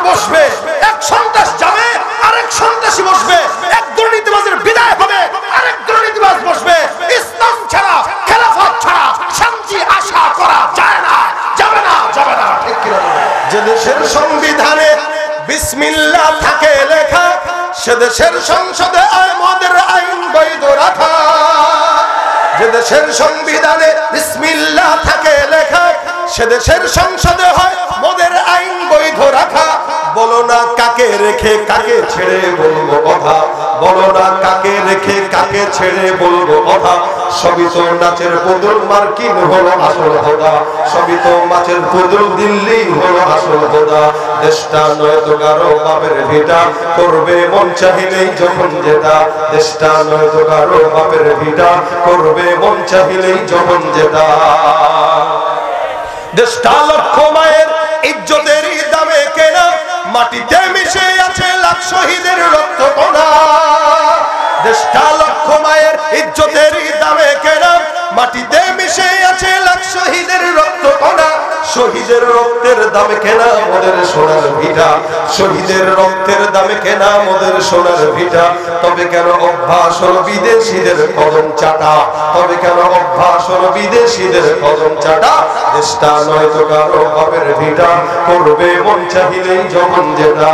বসবে, এক সন্ত্রাস যাবে, আরেক সন্ত্রাসী বসবে, এক দুর্নীতিবাজের বিদায় হবে, আরেক দুর্নীতিবাজ বসবে। ইসলাম ছাড়া, খেলাফত ছাড়া শান্তি আশা করা যায় না, যাবে না, যাবে না। ঠিক কি না? যে দেশের সংবিধানে বিসমিল্লাহ থাকে লেখা, সে দেশের সংসদে মদের আইন বৈধ রাখা। যে দেশের সংবিধানে বিসমিল্লাহ থাকে লেখা, সে দেশের সংসদে হয় মদের আইন বৈধ রাখা। বলো না কাকে রেখে কাকে ছেড়ে বলবো কথা, বলো না কাকে রেখে কাকে ছেড়ে বলবো কথা। সবই তো নাচের পুতুল মার্কিন হলো আসল খোদা, সবই তো মাছের পুতুল দিল্লি হলো আসল খোদা। দেশটা নয় তো কারো বাপের ভিটা, করবে মন চাহিলেই যখন যেটা। দেশটা নয় তো কারো বাপের ভিটা, করবে মন চাহিলেই যখন যেটা। দেশটা লক্ষ মায়ের ইজ্জতের দামে কেনা, মাটিতে মিশে আছে লাখ শহীদের রক্ত কণা। দেশটা লক্ষ মায়ের ইজ্জতের দামে কেনা, মাটিতে মিশে আছে লাখ শহীদের রক্ত কণা। শহীদের রক্তের দামে কেনা মোদের সোনার ভিটা, শহীদের রক্তের দামে কেনা মোদের সোনার ভিটা। তবে কেন অভ্যাস হলো বিদেশিদের কদম চাটা, তবে কেন অভ্যাস হলো বিদেশিদের কদম চাটা। দেশটা নয় তো কারো বাপের ভিটা, করবে মন চাহিলেই যখন যেটা।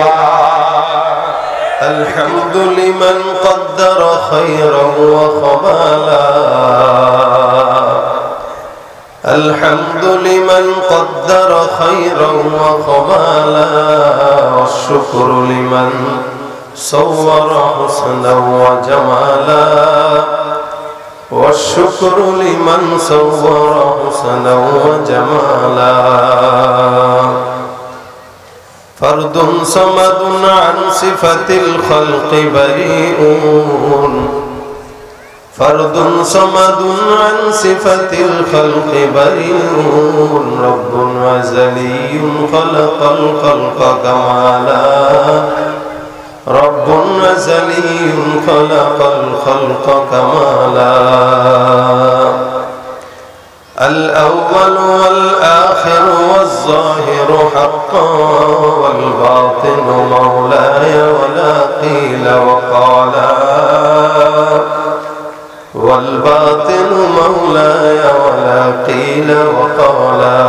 الحمد لمن قدر خيرا وخمالا، الحمد لمن قدر خيرا وخمالا، والشكر لمن صور حسنا وجمالا، والشكر لمن صور حسنا وجمالا. فرد صمد عن صفة الخلق بريء، فرد صمد عن صفة الخلق بريء، رب أزلي خلق الخلق كمالا، رب أزلي خلق الخلق كمالا. الأول والآخر والظاهر حقا، والباطن مولاي ولا قيل وقالا، والباطن مولاي ولا قيل وقالا.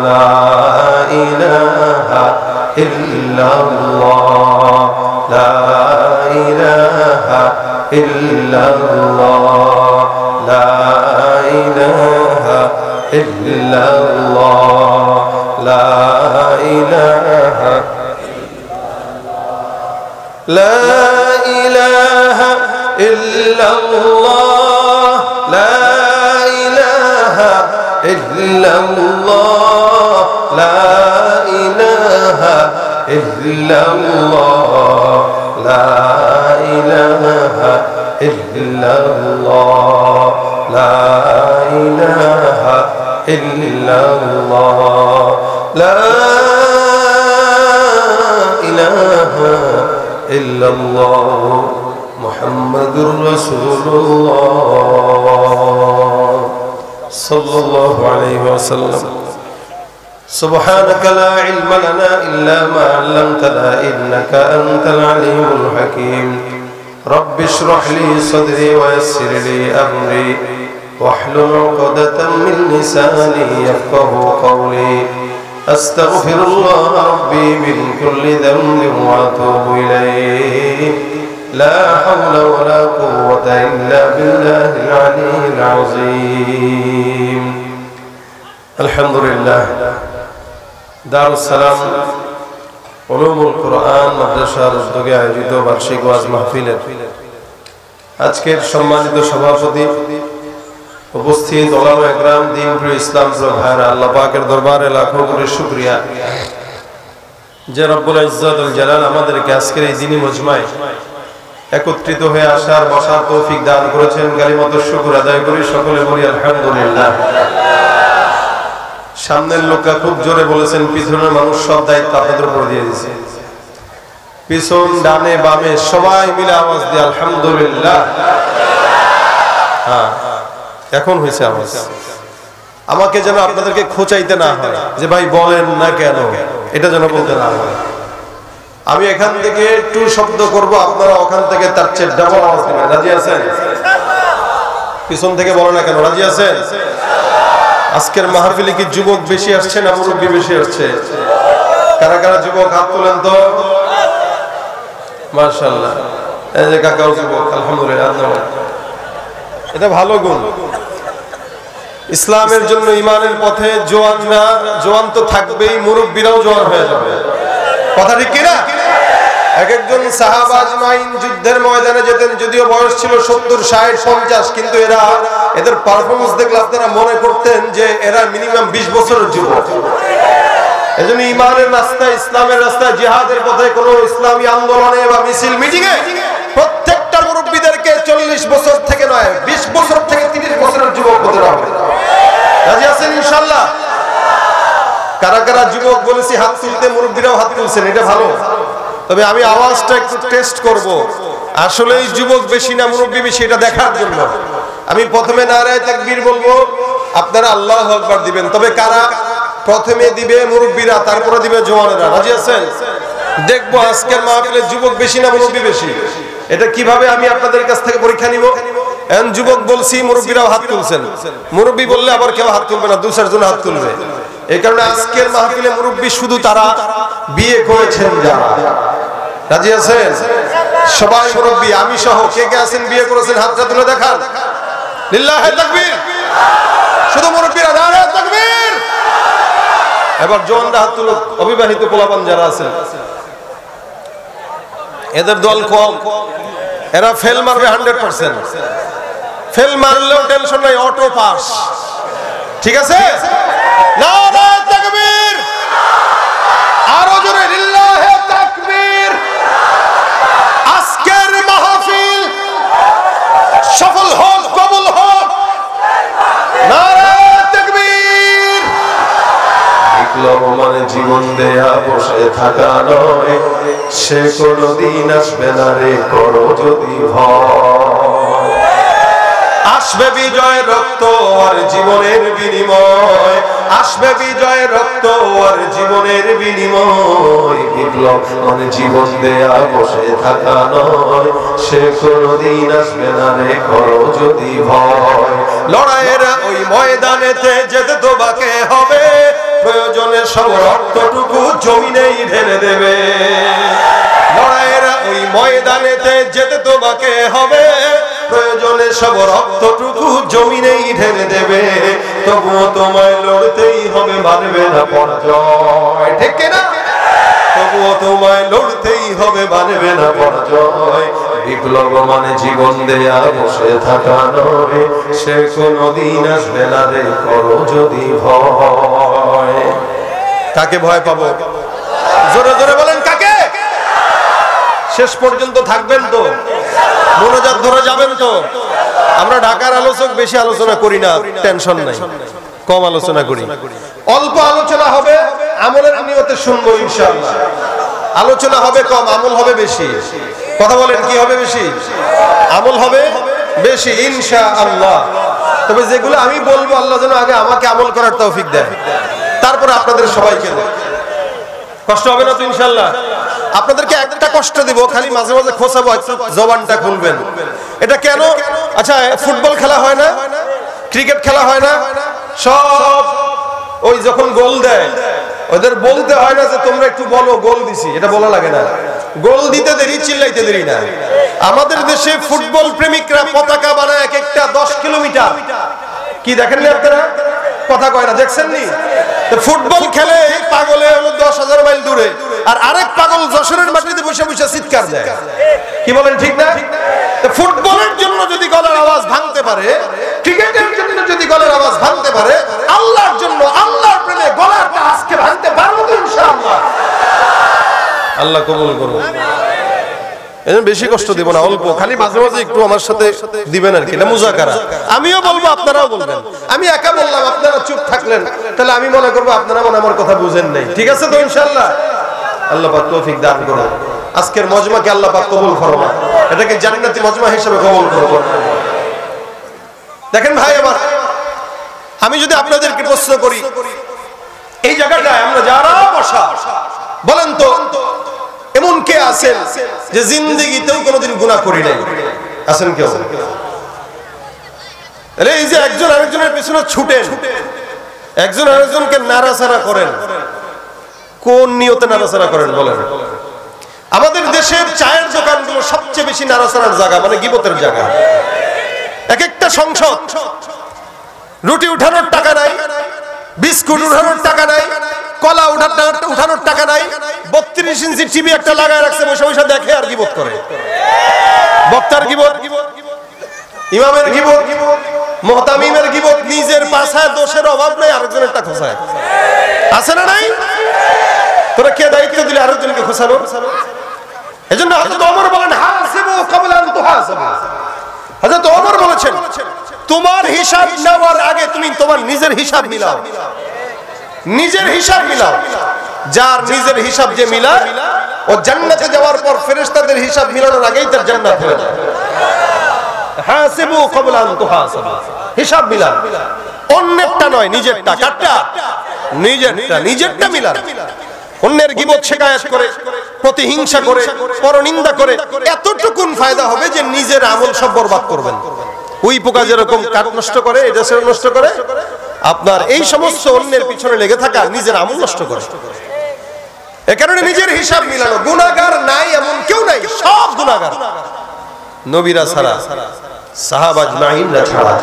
لا إله إلا الله، لا إله إلا الله، لا إله إلا الله، لا إله، لا إله إلا الله، لا إله إلا الله، لا إله إلا الله، لا إله إلا الله، لا إله إلا الله، لا إله إلا الله، محمد رسول الله صلى الله عليه وسلم. سبحانك لا علم لنا إلا ما علمتنا إنك أنت العليم الحكيم. رب اشرح لي صدري ويسر لي أمري واحلل عقدة من لساني يفقه قولي. أستغفر الله ربي من كل ذنب وأتوب إليه. لا حول ولا قوة إلا بالله العلي العظيم. الحمد لله. দারুস সালাম উলুমুল কুরআন মাদ্রাসার উদ্যোগে আয়োজিত বার্ষিক ওয়াজ মাহফিলের আজকের সম্মানিত সভাপতি, উপস্থিত ওলামা একরাম, দ্বীন প্রিয় ইসলাম প্রিয় ভাইরা, আল্লাহ পাকের দরবারে লাখো কোটি শুকরিয়া যে রব্বুল ইজ্জত ওয়াল জালাল আমাদেরকে আজকের এই দিনী মজমায় একত্রিত হয়ে আসার বসার তৌফিক দান করেছেন। কালিমাতুশ শুকর আদায় করি, সকলে বলি আলহামদুলিল্লাহ। সামনের লোকরা খুব জোরে বলেছেন, পিছনের মানুষ সব দায়িত্ব আপনাদের উপর দিয়ে দিয়েছে। পিছন ডানে বামে সবাই মিলে আওয়াজ দিয়ে আলহামদুলিল্লাহ। হ্যাঁ, এখন হয়েছে আওয়াজ। আমাকে যেন আপনাদেরকে খোঁচাইতে না হয় যে ভাই বলেন না কেন, এটা যেন বলতে না হয়। আমি এখান থেকে একটু শব্দ করব, আপনারা ওখান থেকে তার চেয়ে ডাবল আওয়াজ দিবেন। রাজি আছেন? পিছন থেকে বলো না কেন, রাজি আছেন? আজকের মাহফিলে কি যুবক বেশি আসছে না মুরব্বী বেশি আসছে? কারা কারা যুবক হাত তোলেন তো। মাশাআল্লাহ, এই যে কাকাও যুবক, আলহামদুলিল্লাহ। এটা ভালো গুণ। ইসলামের জন্য ইমানের পথে জোয়ানরা, জোয়ান তো থাকবেই, মুরব্বীরাও জোয়ান হয়ে যাবে। কথা ঠিক কিনা? এক একজন সাহাবা আজমাইন যুদ্ধের ময়দানে যেতেন, যদিও বয়স ছিল 70, 60, 50, কিন্তু এদের পারফরমেন্স দেখলে আপনারা মনে করতেন যে এরা মিনিমাম 20 বছরের যুবক। এজন্য ইমানের রাস্তায়, ইসলামের রাস্তায়, জিহাদের পথে, কোন ইসলামী আন্দোলনে বা মিছিল মিটিংয়ে প্রত্যেকটা মুরব্বীদেরকে 40 বছর থেকে নয়, 20 বছর থেকে 30 বছরের যুবক হতে হবে। রাজি আছেন ইনশাআল্লাহ? কারা কারা যুবক বলেছি হাত তুলতে, মুরব্বীরাও হাত তুলছেন, এটা ভালো। তবে আমি আওয়াজটা একটু টেস্ট করব, আসলেই যুবক বেশি না মুরব্বী বেশি, এটা দেখার জন্য। আমি প্রথমে নারায়ে তাকবীর বলবো, আপনারা আল্লাহু আকবার দিবেন। তবে কারা প্রথমে দিবে? মুরব্বীরা, তারপরে দিবে জওয়ানেরা। রাজি আছেন? দেখবো আজকের মাহফিলে যুবক বেশি না মুরব্বী বেশি। এটা কিভাবে আমি আপনাদের কাছ থেকে পরীক্ষা নিব? এখন যুবক বলছি, মুরব্বীরাও হাত তুলছেন। মুরব্বী বললে আবার কেউ হাত তুলবে না, 2-4 জন হাত তুলবে। এই কারণে আজকের মাহফিলে মুরব্বী শুধু তারা বিয়ে করেছেন যারা। রাজি আছেন? সবাই মুরব্বী, আমি সহ। কে কে আছেন বিয়ে করেছেন? হাতটা তুলে দেখান। লিল্লাহি তাকবীর। শুধু মুরব্বীরা, নারায়ে তাকবীর। এবার জওয়ানরা হাত তুলো। অবিবাহিত পোলাপান যারা আছেন, এদের দল কম, এরা ফেল মারবে 100%। ফেল মারলেও টেনশন নাই, অটো পাস। ঠিক আছে? নারায়ে তাকবীর। আরো জোরে লিল্লাহি তাকবীর। আজকের মাহফিল সফল হোক, কবুল হোক। নারায়ে তাকবীর। বিপ্লব মানে জীবন দেয়া বসে থাকা নয়, সে কোনদিন আসবে না রে করো যদি ভয়। আসবে বিজয় রক্ত আর জীবনের বিনিময়, আসবে বিজয় রক্ত আর জীবনের বিনিময়। বিপ্লব মানে জীবন দেয়া বসে থাকা নয়, সে কোনদিন আসবে না রে করো যদি ভয়। লড়াইয়ের ওই ময়দানেতে যেতে তোমাকে হবে, প্রয়োজনে সব রক্তটুকু জমিনেই ঢেলে দেবে। লড়াইয়ের ওই ময়দানেতে যেতে তোমাকে হবে, প্রয়োজনে সব রক্তটুকু জমিনেই ঢেলে দেবে। তবুও তোমায় লড়তেই হবে, মানবে না পরাজয়। ঠিক না? তবুও তোমায় লড়তেই হবে, মানবে না পরাজয়। বিপ্লব মানে জীবন দেয়া বসে থাকা নয়, সে কোনদিন আসবে না রে করো যদি ভয়। কাকে ভয় পাবো? জোরে জোরে বলেন, কাকে? শেষ পর্যন্ত থাকবেন তো? মনোজাত ধরে যাবেন তো? আমরা ঢাকার আলোচক, বেশি আলোচনা করি না, টেনশন নাই, কম আলোচনা করি। অল্প আলোচনা হবে, আমলের নিয়তে শুনবো ইনশাআল্লাহ। আলোচনা হবে কম, আমল হবে বেশি। কথা বলেন, কি হবে বেশি? আমল হবে বেশি ইনশাআল্লাহ। তবে যেগুলো আমি বলবো, আল্লাহ যেন আগে আমাকে আমল করার তৌফিক দেয়, তারপরে আপনাদের সবাইকে দেয়। কষ্ট হবে না তো ইনশাআল্লাহ? আপনাদেরকে একটা কষ্ট দিব, খালি মাঝে মাঝে খোঁচাবো, জবানটা খুলবেন। এটা কেন? আচ্ছা, ফুটবল খেলা হয় না, ক্রিকেট খেলা হয় না, সব ওই যখন গোল দেয় ওদের বলতে হয় না যে তোমরা একটু বলো গোল দিছি, এটা বলা লাগে না। গোল দিতে দেরি, চিল্লাইতে দেরি না। আমাদের দেশে ফুটবল প্রেমিকরা পতাকা বানায় এক একটা 10 কিলোমিটার। কি দেখেন না আপনারা? কথা কয় না, দেখছেন নি? ফুটবল খেলে পাগলে হলো 10,000 মাইল দূরে, আর আরেক পাগল যশোরের মাটিতে বসে বসে চিৎকার দেয়। কি বলেন, ঠিক না? ফুটবলের জন্য যদি গলার আওয়াজ ভাঙতে পারে, ক্রিকেটের জন্য যদি গলার আওয়াজ ভাঙতে পারে, আল্লাহর জন্য, আল্লাহর প্রেমে গলাটা আজকে ভাঙতে পারবো তো ইনশাআল্লাহ। আল্লাহ কবুল করুন। বেশি কষ্ট দিব না, অল্প, খালি মাঝে মাঝে একটু আমার সাথে দিবেন আর কি, এটা মুজাকারা। আমিও বলবো, আপনারাও বলবেন। আমি একা বললাম, আপনারা চুপ থাকলেন, তাহলে আমি মনে করবো আপনারা মনে আমার কথা বুঝেন নাই। ঠিক আছে তো ইনশাআল্লাহ? আল্লাহ পাক তৌফিক দান করুন। আজকের মজমাকে আল্লাহ পাক কবুল ফরমান, এটাকে জান্নাতি মজমা হিসেবে কবুল করুন। দেখেন ভাই আমার, আমি যদি আপনাদেরকে প্রশ্ন করি, এই জায়গাটায় আমরা যারা বসা, বলেন তো এমন কে আছেন যে জিন্দেগিতেও কোনোদিন গুনাহ করি নাই? আছেন কেউ? এই যে একজন আরেকজনের পিছনে ছুটেন, একজন আরেকজনকে নাড়াচাড়া করেন, কোন নিয়তে নাড়াচাড়া করেন বলেন? আমাদের দেশের চায়ের দোকানগুলো সবচেয়ে বেশি নাড়াচাড়ার জায়গা, মানে গীবতের জায়গা। এক একটা সংসদ, রুটি উঠানোর টাকা নাই, বিস্কুট উঠানোর টাকা নাই, কলা উঠানোর টাকা নাই, 32 ইঞ্চি টিভি একটা লাগায় রাখছে, বসে বসে দেখে আর গীবত করে। বক্তার গীবত, ইমামের গীবত, মুহতামিমের গীবত, নিজের পাছায় দোষের অভাব নাই, আরেকজনের টা খোঁচায়। আছে না নাই? তোরা কে দায়িত্ব দিলে আরেকজনকে খোঁচানো? এজন্য হযরত ওমর বলেন, হাসিবু ক্বাবলা আন তুহাসাবু। হযরত ওমর বলেছেন, তোমার হিসাব নেওয়ার আগে তুমি তোমার নিজের হিসাব মিলাও, নিজের হিসাব মিলাও। যার নিজের হিসাব যে মিলায়, ও জান্নাতে যাওয়ার পর ফেরেশতাদের হিসাব মিলানোর আগেই তার জান্নাত হয়ে যায়। হাসিবু ক্বাবলা আন তুহাসাবু, হিসাব মিলান, অন্যেরটা নয়, নিজেরটা। কাটটা নিজেরটা, নিজেরটা মিলান। অন্যের গীবত শিকায়াত করে, প্রতিহিংসা করে, পরনিন্দা করে এতটুকুন ফায়দা হবে যে নিজের আমল সব বরবাদ করবেন। ওই পোকা যেরকম কাঠ নষ্ট করে, এটা সে নষ্ট করে, আপনার এই সমস্ত অন্যের পিছনে লেগে থাকা নিজের আমল নষ্ট করে। এ কারণে নিজের হিসাব মিলানো। গুনাহগার নাই এমন কেউ নাই, সব গুনাহগার। নবীরা ছাড়া, সাহাবা আজমাইনরা ছাড়া,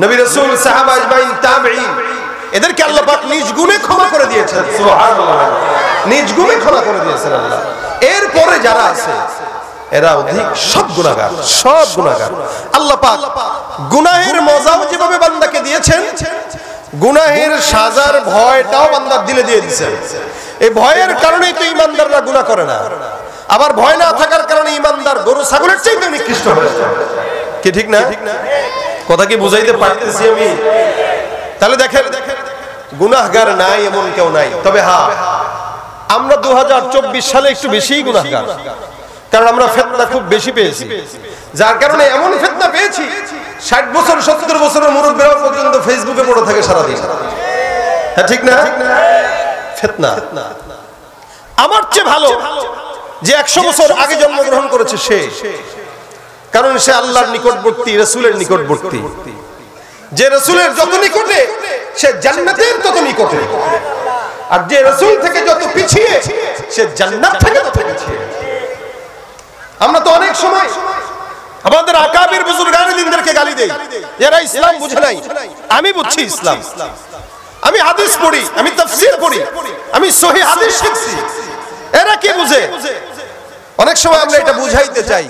নবী রাসূল, সাহাবা আজমাইন, তাবেঈন, এদেরকে আল্লাহ পাক নিজ গুণে ক্ষমা করে দিয়েছেন। সুবহানাল্লাহ, নিজ গুণে ক্ষমা করে দিয়েছেন আল্লাহ। এরপরে যারা আছে এরা অধিক সব গুনাহগার, সব গুনাহগার। আল্লাহ পাক গুনাহের মজাও যেভাবে বান্দাকে দিয়েছেন, গুনাহের সাজার ভয়টাও বান্দার দিলে দিয়ে দিয়েছেন। এই ভয়ের কারণেই তো ঈমানদাররা গুনাহ করে না। আবার ভয় না থাকার কারণে ঈমানদার গরু ছাগলের চাইতে নিকৃষ্ট হয়ে যায়। কি ঠিক না? কথা কি বুঝাইতে পারতেছি আমি? তাহলে দেখেন, গুনাহগার নাই এমন কেউ নাই। তবে হ্যাঁ, আমরা 2024 সালে একটু বেশিই গুনাহগার, কারণ আমরা ফিতনা খুব বেশি পেয়েছি। যার কারণে এমন ফিতনা পেয়েছি, 60 বছর 70 বছরের মুরব্বিরা পর্যন্ত ফেসবুকে পড়ে থাকে সারাদিন। হ্যাঁ ঠিক না? ফিতনা। আমার চেয়ে ভালো যে 100 বছর আগে জন্মগ্রহণ করেছে সে, কারণ সে আল্লাহর নিকটবর্তী, রাসূলের নিকটবর্তী। যে রাসূলের যত নিকটে, সে জান্নাতের তত নিকটে। আর যে রাসূল থেকে যত পিছিয়ে, সে জান্নাত থেকে তত পিছিয়ে। আমরা তো অনেক সময় আমাদের আকাবির বুজুর্গানে দিনদেরকে গালি দেই, এরা ইসলাম বুঝে নাই। আমি বুঝছি ইসলাম, আমি হাদিস পড়ি, আমি তাফসীর পড়ি, আমি সহিহ হাদিস শিখছি। এরা কি বুঝে? অনেক সময় আমরা এটা বুঝাইতে চাই,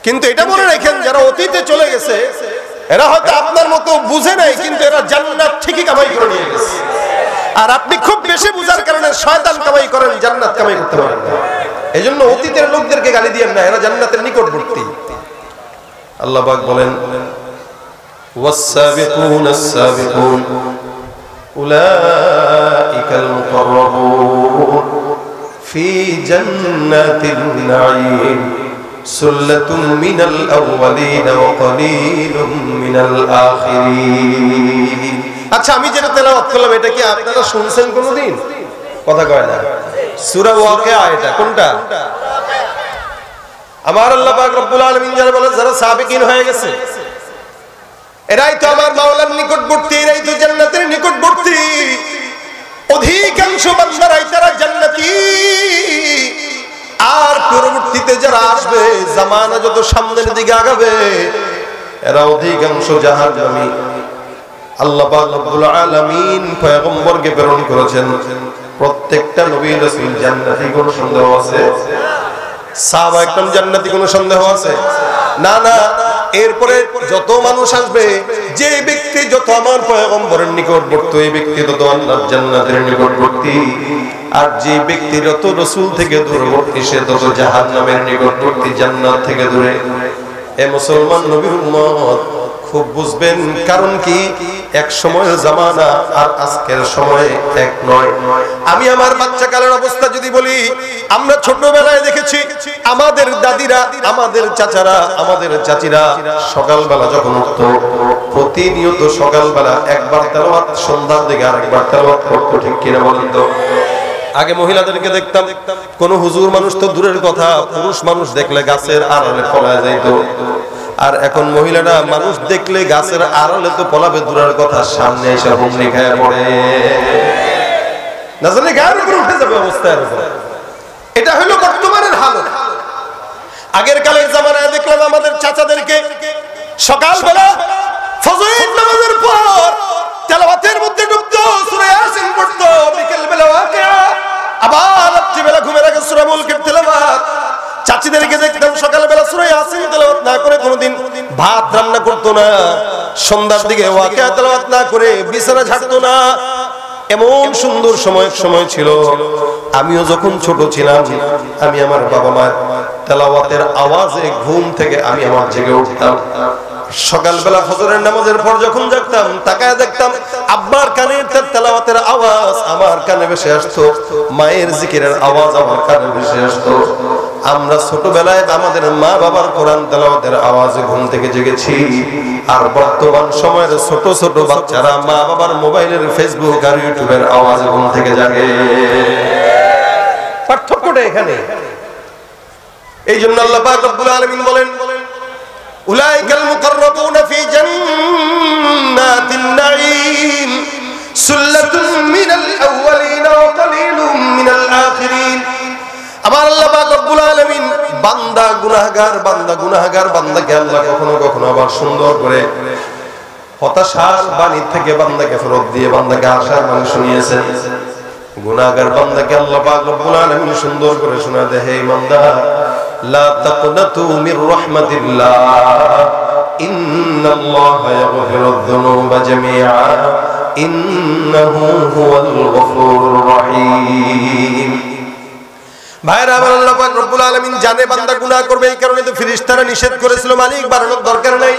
কিন্তু এটা মনে রাখেন, যারা অতীতে চলে গেছে এরা হয়তো আপনার মতো বুঝে নাই, কিন্তু এরা জান্নাত ঠিকই কামাই করে নিয়ে গেছে। আর আপনি খুব বেশি বুঝার কারণে শয়তান কামাই করেন, জান্নাত কামাই করতে পারেন না। এজন্য অতীতের লোকদেরকে গালি দিয়েন না, এরা জান্নাতের নিকটবর্তী। আল্লাহ পাক বলেন, ওয়াস-সাবিকুনাস সাবিকুন উলাইকাল মুকাররাবুন ফি জান্নাতিন নাঈম সুল্লাতুম মিনাল আউয়ালিন ওয়া কলিলুম মিনাল আখিরিন। আচ্ছা, আমি যেটা তেলাওয়াত করলাম এটা কি আপনারা শুনছেন কোনদিন? কথা কয় না। সূরা ওয়াকিয়া, এটা কোনটা? আমার আল্লাহ পাক রব্বুল আলামিন যারা বলেন, যারা সাবিকিন হয়ে গেছে, এরাই তো আমার মাওলার নিকটবর্তী, এরাই তো জান্নাতের নিকটবর্তী। অধিকাংশ বান্দারাই তারা জান্নাতি। আর পরবর্তীতে যারা আসবে, জামানা যত সামনের দিকে আগাবে, এরা অধিকাংশ জাহান্নামী। আল্লাহ পাক রব্বুল আলামিন পয়গম্বরকে প্রেরণ করেছেন, প্রত্যেকটা নবী রাসূল জান্নাতি, কোনো সন্দেহ আছে? সাহাবা একদম জান্নাতি, কোনো সন্দেহ আছে? না না। এরপরে যত মানুষ আসবে, যে ব্যক্তি যত আমার পয়গম্বরের নিকটবর্তী, এই ব্যক্তি তত আল্লাহর জান্নাতের নিকটবর্তী। আর যে ব্যক্তি যত রাসূল থেকে দূরবর্তী, সে তত জাহান্নামের নিকটবর্তী, জান্নাত থেকে দূরে। এ মুসলমান নবীর উম্মত, খুব বুঝবেন। কারণ কি, এক সময়ের জামানা আর আজকের সময় এক নয়। আমি আমার বাচ্চাকালের অবস্থা যদি বলি, আমরা ছোটবেলায় দেখেছি আমাদের দাদিরা, আমাদের চাচারা, আমাদের চাচিরা সকালবেলা যখন উঠতো, প্রতিনিয়ত সকালবেলা একবার তেলাওয়াত, সন্ধ্যার দিকে আরেকবার তেলাওয়াত করতো। ঠিক কিনা বলেন তো? আগে মহিলাদেরকে দেখতাম, কোন হুজুর মানুষ তো দূরের কথা, পুরুষ মানুষ দেখলে গাছের আড়ালে পলায় যাইত। আর এখন মহিলারা মানুষ দেখলে গাছের আড়ালে তো পলাবে দূরের কথা, সামনে এসে হুমড়ি খায় পড়ে, না জানি গায়ের উপর উঠে যাবে অবস্থা। এটা হলো বর্তমানের হালত। আগের কালের জামানায় দেখলাম আমাদের চাচাদেরকে সকালবেলা ফজর নামাজের পর তেলাওয়াতের মধ্যে ডুবতো, সূরা ইয়াসিন পড়তো, বিকেল বেলা ওয়াকিয়া, আবার রাত্রিবেলা ঘুমের আগে সূরা মুলকের তেলাওয়াত। চাচিদেরকে দেখতাম সকালবেলা সূরা ইয়াসিন তেলাওয়াত না করে কোনোদিন ভাত রান্না করতো না, সন্ধ্যার দিকে ওয়াকিয়া তেলাওয়াত না করে বিছানা ঝাড়তো না। এমন সুন্দর সময় ছিল। আমিও যখন ছোট ছিলাম, আমি আমার বাবা মার তেলাওয়াতের আওয়াজে ঘুম থেকে আমি আমার জেগে উঠতাম। সকালবেলা ফজরের নামাজের পর যখন জাগতাম, তাকায় দেখতাম আব্বার কানের তেলাওয়াতের আওয়াজ আমার কানে ভেসে আসতো, মায়ের জিকিরের আওয়াজ আমার কানে ভেসে আসতো। আমরা ছোটবেলায় আমাদের মা বাবার কোরআন তেলাওয়াতের আওয়াজে ঘুম থেকে জেগেছি। আর বর্তমান সময়ের ছোট ছোট বাচ্চারা মা বাবার মোবাইলের ফেসবুক আর ইউটিউবের আওয়াজে ঘুম থেকে জাগে। পার্থক্যটা এখানে। এই জন্য আল্লাহ পাক রব্বুল আলামিন বলেন, উলাইকাল মুকাররাবুনা ফি জান্নাতিন নাঈম সুল্লাতুন মিনাল আউয়ালিন ওয়া কালিলুম মিনাল আখিরিন। আমার আল্লাহ পাক রব্বুল আলামিন বান্দা গুনাহগার বান্দাকে আল্লাহ কখনো কখনো আবার সুন্দর করে হতাশার বাণী থেকে বান্দাকে ফেরত দিয়ে বান্দাকে আশার বাণী শুনিয়েছেন। গুনাহগার বান্দাকে আল্লাহ পাক রব্বুল আলামিন সুন্দর করে শোনা দেয়, হে বান্দা, লা তাকনাতু মির রাহমাতিল্লাহ, ইন্নাল্লাহা ইয়াগফিরুয যুনুবা জামিআ, ইন্নাহু হুয়াল গফুরুর রহিম। ভাইরা আমার, আল্লাহ পাক রব্বুল আলামিন জানে বান্দা গুনাহ করবে, এই কারণে তো ফেরেশতারা নিষেধ করেছিল, মালিক বাড়ানোর দরকার নাই।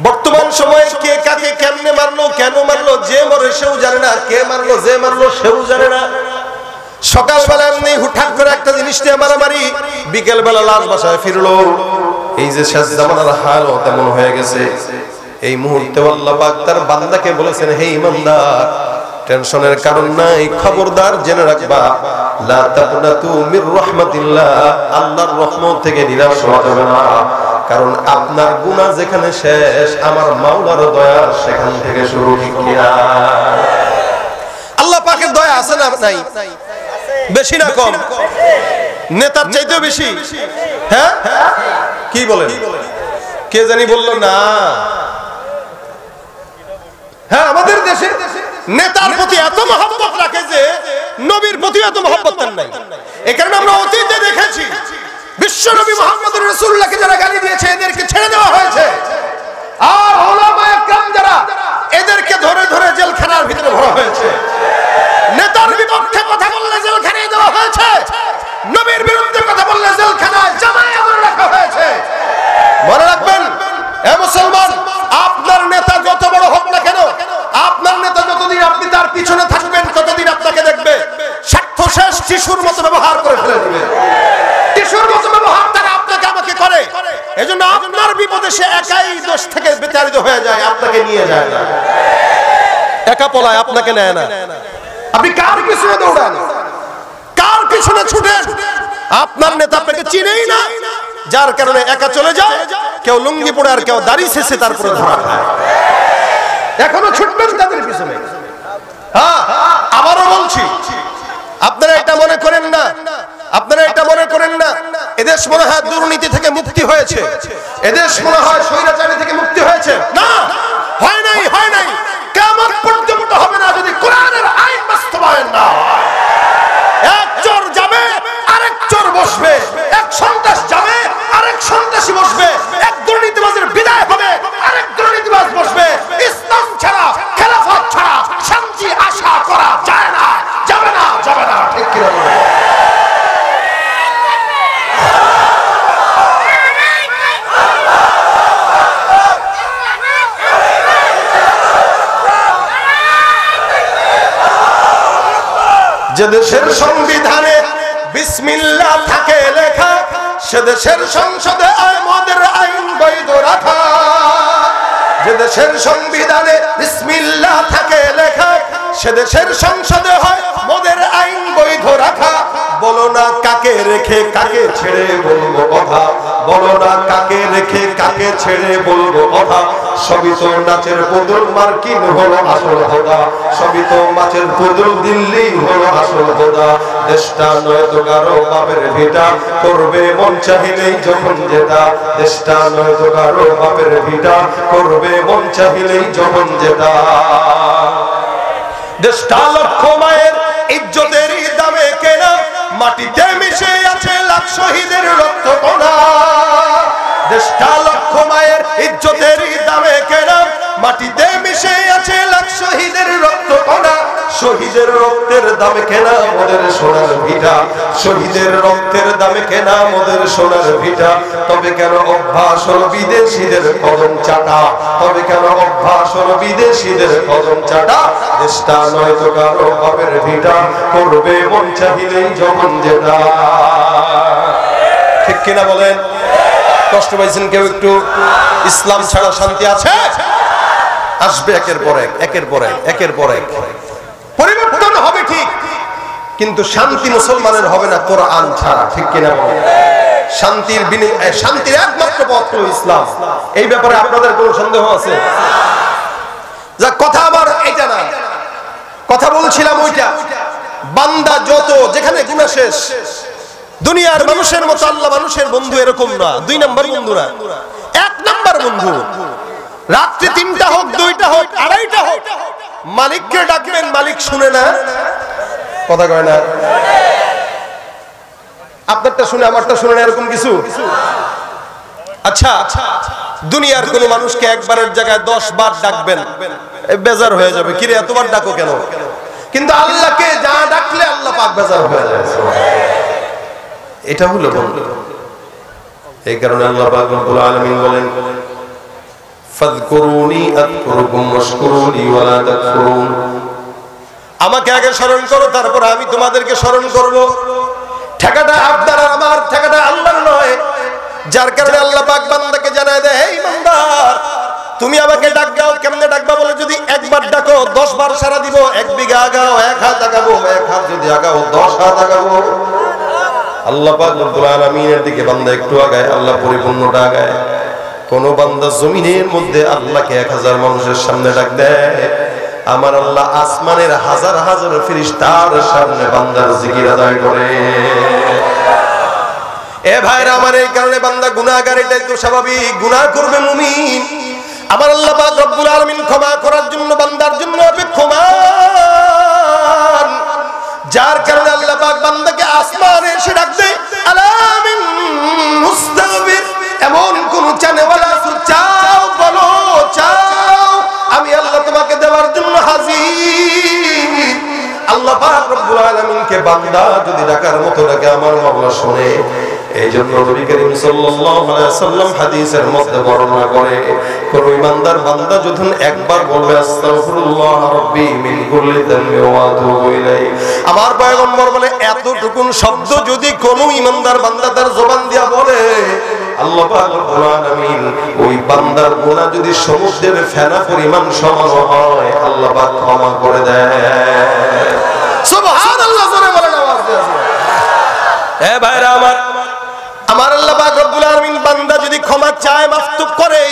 বর্তমান সময়ে কে কাকে কেমনে মারলো, কেন মারলো, যে মরে সেও জানে না, কে মারলো, যে মারলো সেও জানে না। সকালবেলা এমনি হুটহাট করে একটা জিনিস নিয়ে মারামারি, বিকেল বেলা লাশ বাসায় ফিরলো। এই যে শেষ জামানার হাল তেমন হয়ে গেছে। এই মুহূর্তে আল্লাহ পাক তার বান্দাকে বলেছেন, হে ইমানদার, টেনশনের কারণ নাই, খবরদার জেনে রাখবা, লা তাকনাতু মির রাহমাতিল্লাহ, আল্লাহর রহমত থেকে নিরাশ হওয়া যাবে না। কারণ আপনার গুনাহ যেখানে শেষ, আমার মাওলার দয়া সেখান থেকে শুরু। ঠিক কিনা? আল্লাহ পাকের দয়া আছে না নাই? বেশি না কম? নেতার চাইতেও বেশি? হ্যাঁ, কি বলেন? কে জানি বললো না। হ্যাঁ, আমাদের দেশে নেতার প্রতি এত মহব্বত রাখে যে নবীর প্রতি এত মহব্বত নাই। এই কারণে আমরা অতীতে দেখেছি বিশ্ব নবী মুহাম্মদুর রাসূলুল্লাহকে যারা গালি দিয়েছে এদেরকে ছেড়ে দেওয়া হয়েছে, আর উলামায়ে কেরাম যারা এদেরকে ধরে ধরে জেলখানার ভিতরে ভরা হয়েছে। নেতার বিপক্ষে কথা বললে জেলখানায় দেওয়া হয়েছে, নবীর বিরুদ্ধে কথা বললে জেলখানায় জামায়ে করে রাখা হয়েছে। মনে রাখবেন, এ মুসলমান, আপনার নেতা যত বড় হোক না কেন, আপনার নেতা যতদিন আপনি তার পিছনে থাকবেন ততদিন আপনাকে দেখবে স্বার্থ শেষ টিস্যুর মতো ব্যবহার করে ফেলে দিবে। টিস্যুর মতো ব্যবহার তারা আপনাকে আমাকে করে। এজন্য আপনার বিপদে সে একাই দোষ থেকে বিতাড়িত হয়ে যায়, আপনাকে নিয়ে যায় না, একা পলায়, আপনাকে নেয় না। আপনি কার পিছনে দৌড়ান, কার পিছনে ছুটেন? আপনার নেতা আপনাকে চিনেই না, যার কারণে একা চলে যায়। কেউ লুঙ্গি পরে আর কেউ দাড়ি শেষে তারপরে ধরা খায়। এখনো ছুটবেন তাদের পিছনে। হ্যাঁ, আবারও বলছি, আপনারা এটা মনে করেন না, আপনারা এটা মনে করেন না এদেশ মনে হয় দুর্নীতি থেকে মুক্তি হয়েছে, এদেশ মনে হয় স্বৈরাচারী থেকে মুক্তি হয়েছে। না, হয় নাই, হয় নাই। কিয়ামত পর্যন্ত হবে না যদি কোরআনের আইন বাস্তবায়ন না হয়। এক চোর যাবে, আরেক চোর বসবে, এক সন্ত্রাস যাবে, আরেক সন্ত্রাসী বসবে, এক দুর্নীতিবাজের বিদায় হবে, আরেক দুর্নীতিবাজ বসবে। ইসলাম ছাড়া, খেলাফত ছাড়া শান্তি আশা করা যায় না, যাবে না, যাবে না। ঠিক কি না? যে দেশের সংবিধানে বিসমিল্লাহ থাকে লেখা, সে দেশের সংসদে মদের আইন বৈধ রাখা। যে দেশের সংবিধানে বিসমিল্লাহ থাকে লেখা, সে দেশের সংসদে হয় মদের আইন বৈধ রেখে কাকে ছেড়ে বলবো কথা, বলো না কাকে রেখে কাকে ছেড়ে বলবো কথা। সবই তো নাচের পুতুল মার্কিন হলো আসল খোদা, সবই তো মাছের পুতুল দিল্লি হলো আসল খোদা। দেশটা নয় তো কারো বাপের ভিটা, করবে মন চাহিলেই যখন যেটা। দেশটা নয় তো কারো বাপের ভিটা, করবে মন চাহিলেই যখন যেটা। দেশটা লক্ষ মায়ের ইজ্জতের দামে কেনা, মাটিতে মিশে আছে লাখ শহীদের রক্ত কণা। দেশটা লক্ষ মায়ের ইজ্জতের দামে কেনা, মাটিতে মিশে আছে লাখ শহীদের রক্ত কণা। শহীদের রক্তের দামে কেনা মোদের সোনার ভিটা, শহীদের রক্তের দামে কেনা মোদের সোনার ভিটা। তবে কেন অভ্যাস হলো বিদেশিদের কদম চাটা, তবে কেন অভ্যাস হলো বিদেশিদের কদম চাটা। দেশটা নয় তো কারো বাপের ভিটা, করবে মন চাহিলেই যখন যেটা। ঠিক কিনা বলেন? কষ্ট পাইছেন কেউ একটু? ইসলাম ছাড়া শান্তি আছে? আসবে একের পর এক, একের পর এক, একের পর এক। পরিবর্তন হবে ঠিক, কিন্তু শান্তি মুসলমানের হবে না কোরআন ছাড়া। ঠিক কিনা বলেন? শান্তির শান্তির একমাত্র পথ হলো ইসলাম। এই ব্যাপারে আপনাদের কোনো সন্দেহ আছে? যা কথা আমার এটা না, কথা বলছিলাম ওইটা। বান্দা যত যেখানে গুনাহ শেষ। দুনিয়ার মানুষের মতো আল্লাহ মানুষের বন্ধু এরকম না, দুই নাম্বার বন্ধু না, এক নাম্বার বন্ধু। রাত্রি 3টা হোক, 2টা হোক, 2:30টা হোক, মালিককে ডাকবেন, মালিক শুনে না? কথা কয় না? আপনারটা শুনে আমারটা শুনে না, এরকম কিছু? আচ্ছা, দুনিয়ার কোন মানুষকে একবারের জায়গায় 10 বার ডাকবেন, বেজার হয়ে যাবে, কিরে এতবার ডাকো কেন? কিন্তু আল্লাহকে যা ডাকলে আল্লাহ পাক বেজার হয়ে যায়। এটা হলো বন্ধু। এই কারণে আল্লাহ পাক রব্বুল আলামিন বলেন, ফাযকুরুনি আযকুরুকুম ওয়াশকুরুনি ওয়া লা তাকফুরুন। আমাকে আগে স্মরণ করো, তারপর আমি তোমাদেরকে স্মরণ করব। ঠেকাটা আপনার আর আমার, ঠেকাটা আল্লাহর নয়। যার কারণে আল্লাহ পাক বান্দাকে জানায় দেয়, এই বান্দা তুমি আমাকে ডাক দাও। কেমনে ডাকবা বলে, যদি একবার ডাকো 10 বার সারা দিব। 1 বিঘা আগাও 1 হাত আগাবো, 1 হাত যদি আগাও 10 হাত আগাবো। আল্লাহ পাক রব্বুল আলামিনের দিকে বান্দা একটু আগায়, আল্লাহ পরিপূর্ণটা আগায়। কোন বান্দা জমিনের মধ্যে আল্লাহকে 1000 মানুষের সামনে ডাক দেয়, আমার আল্লাহ আসমানের হাজার হাজার ফেরেশতার সামনে বান্দার জিকির আদায় করে। এ ভাইরা আমার, এই কারণে বান্দা গুনাহগার, এটাই তো স্বাভাবিক। গুনাহ করবে মুমিন, আমার আল্লাহ পাক রব্বুল আলামিন ক্ষমা করার জন্য বান্দার জন্য অপেক্ষমান। যার কারণে আল্লাহ পাক বান্দাকে আসমানে এসে ডাক দেয়, আলামিন মুস্তাগফির। এমন কোন চানেওয়ালা চাও, বলো চাও, আমি আল্লাহ তোমাকে দেওয়ার জন্য হাজির। আল্লাহ পাক রব্বুল আলামিনকে বান্দা যদি ডাকার মতো ডাকে, আমার মাওলা শুনে। এইজন্য নবী করিম সাল্লাল্লাহু আলাইহি ওয়াসাল্লাম হাদিসের মধ্যে বর্ণনা করে, কোন ইমানদার বান্দা যখন একবার বলবে আস্তাগফিরুল্লাহ রাব্বি মিন কুল্লি যামবি ওয়া আতুবু ইলাইহি, আমার পয়গম্বর বলে এতটুকুন শব্দ যদি কোন ইমানদার বান্দা তার জবান দিয়া বলে, আল্লাহ পাক রব্বুল আলামিন ওই বান্দার গুনাহ যদি সমুদ্রের ফেনা পরিমাণ সমান হয়, আল্লাহ পাক ক্ষমা করে দেয়। সুবহানাল্লাহ, জোরে বলেন আওয়াজ দিয়ে। এ ভাইরা আমার, আমার আল্লাহ পাক রব্বুল আলামিন বান্দা যদি ক্ষমা চায়, মাফতুব করে,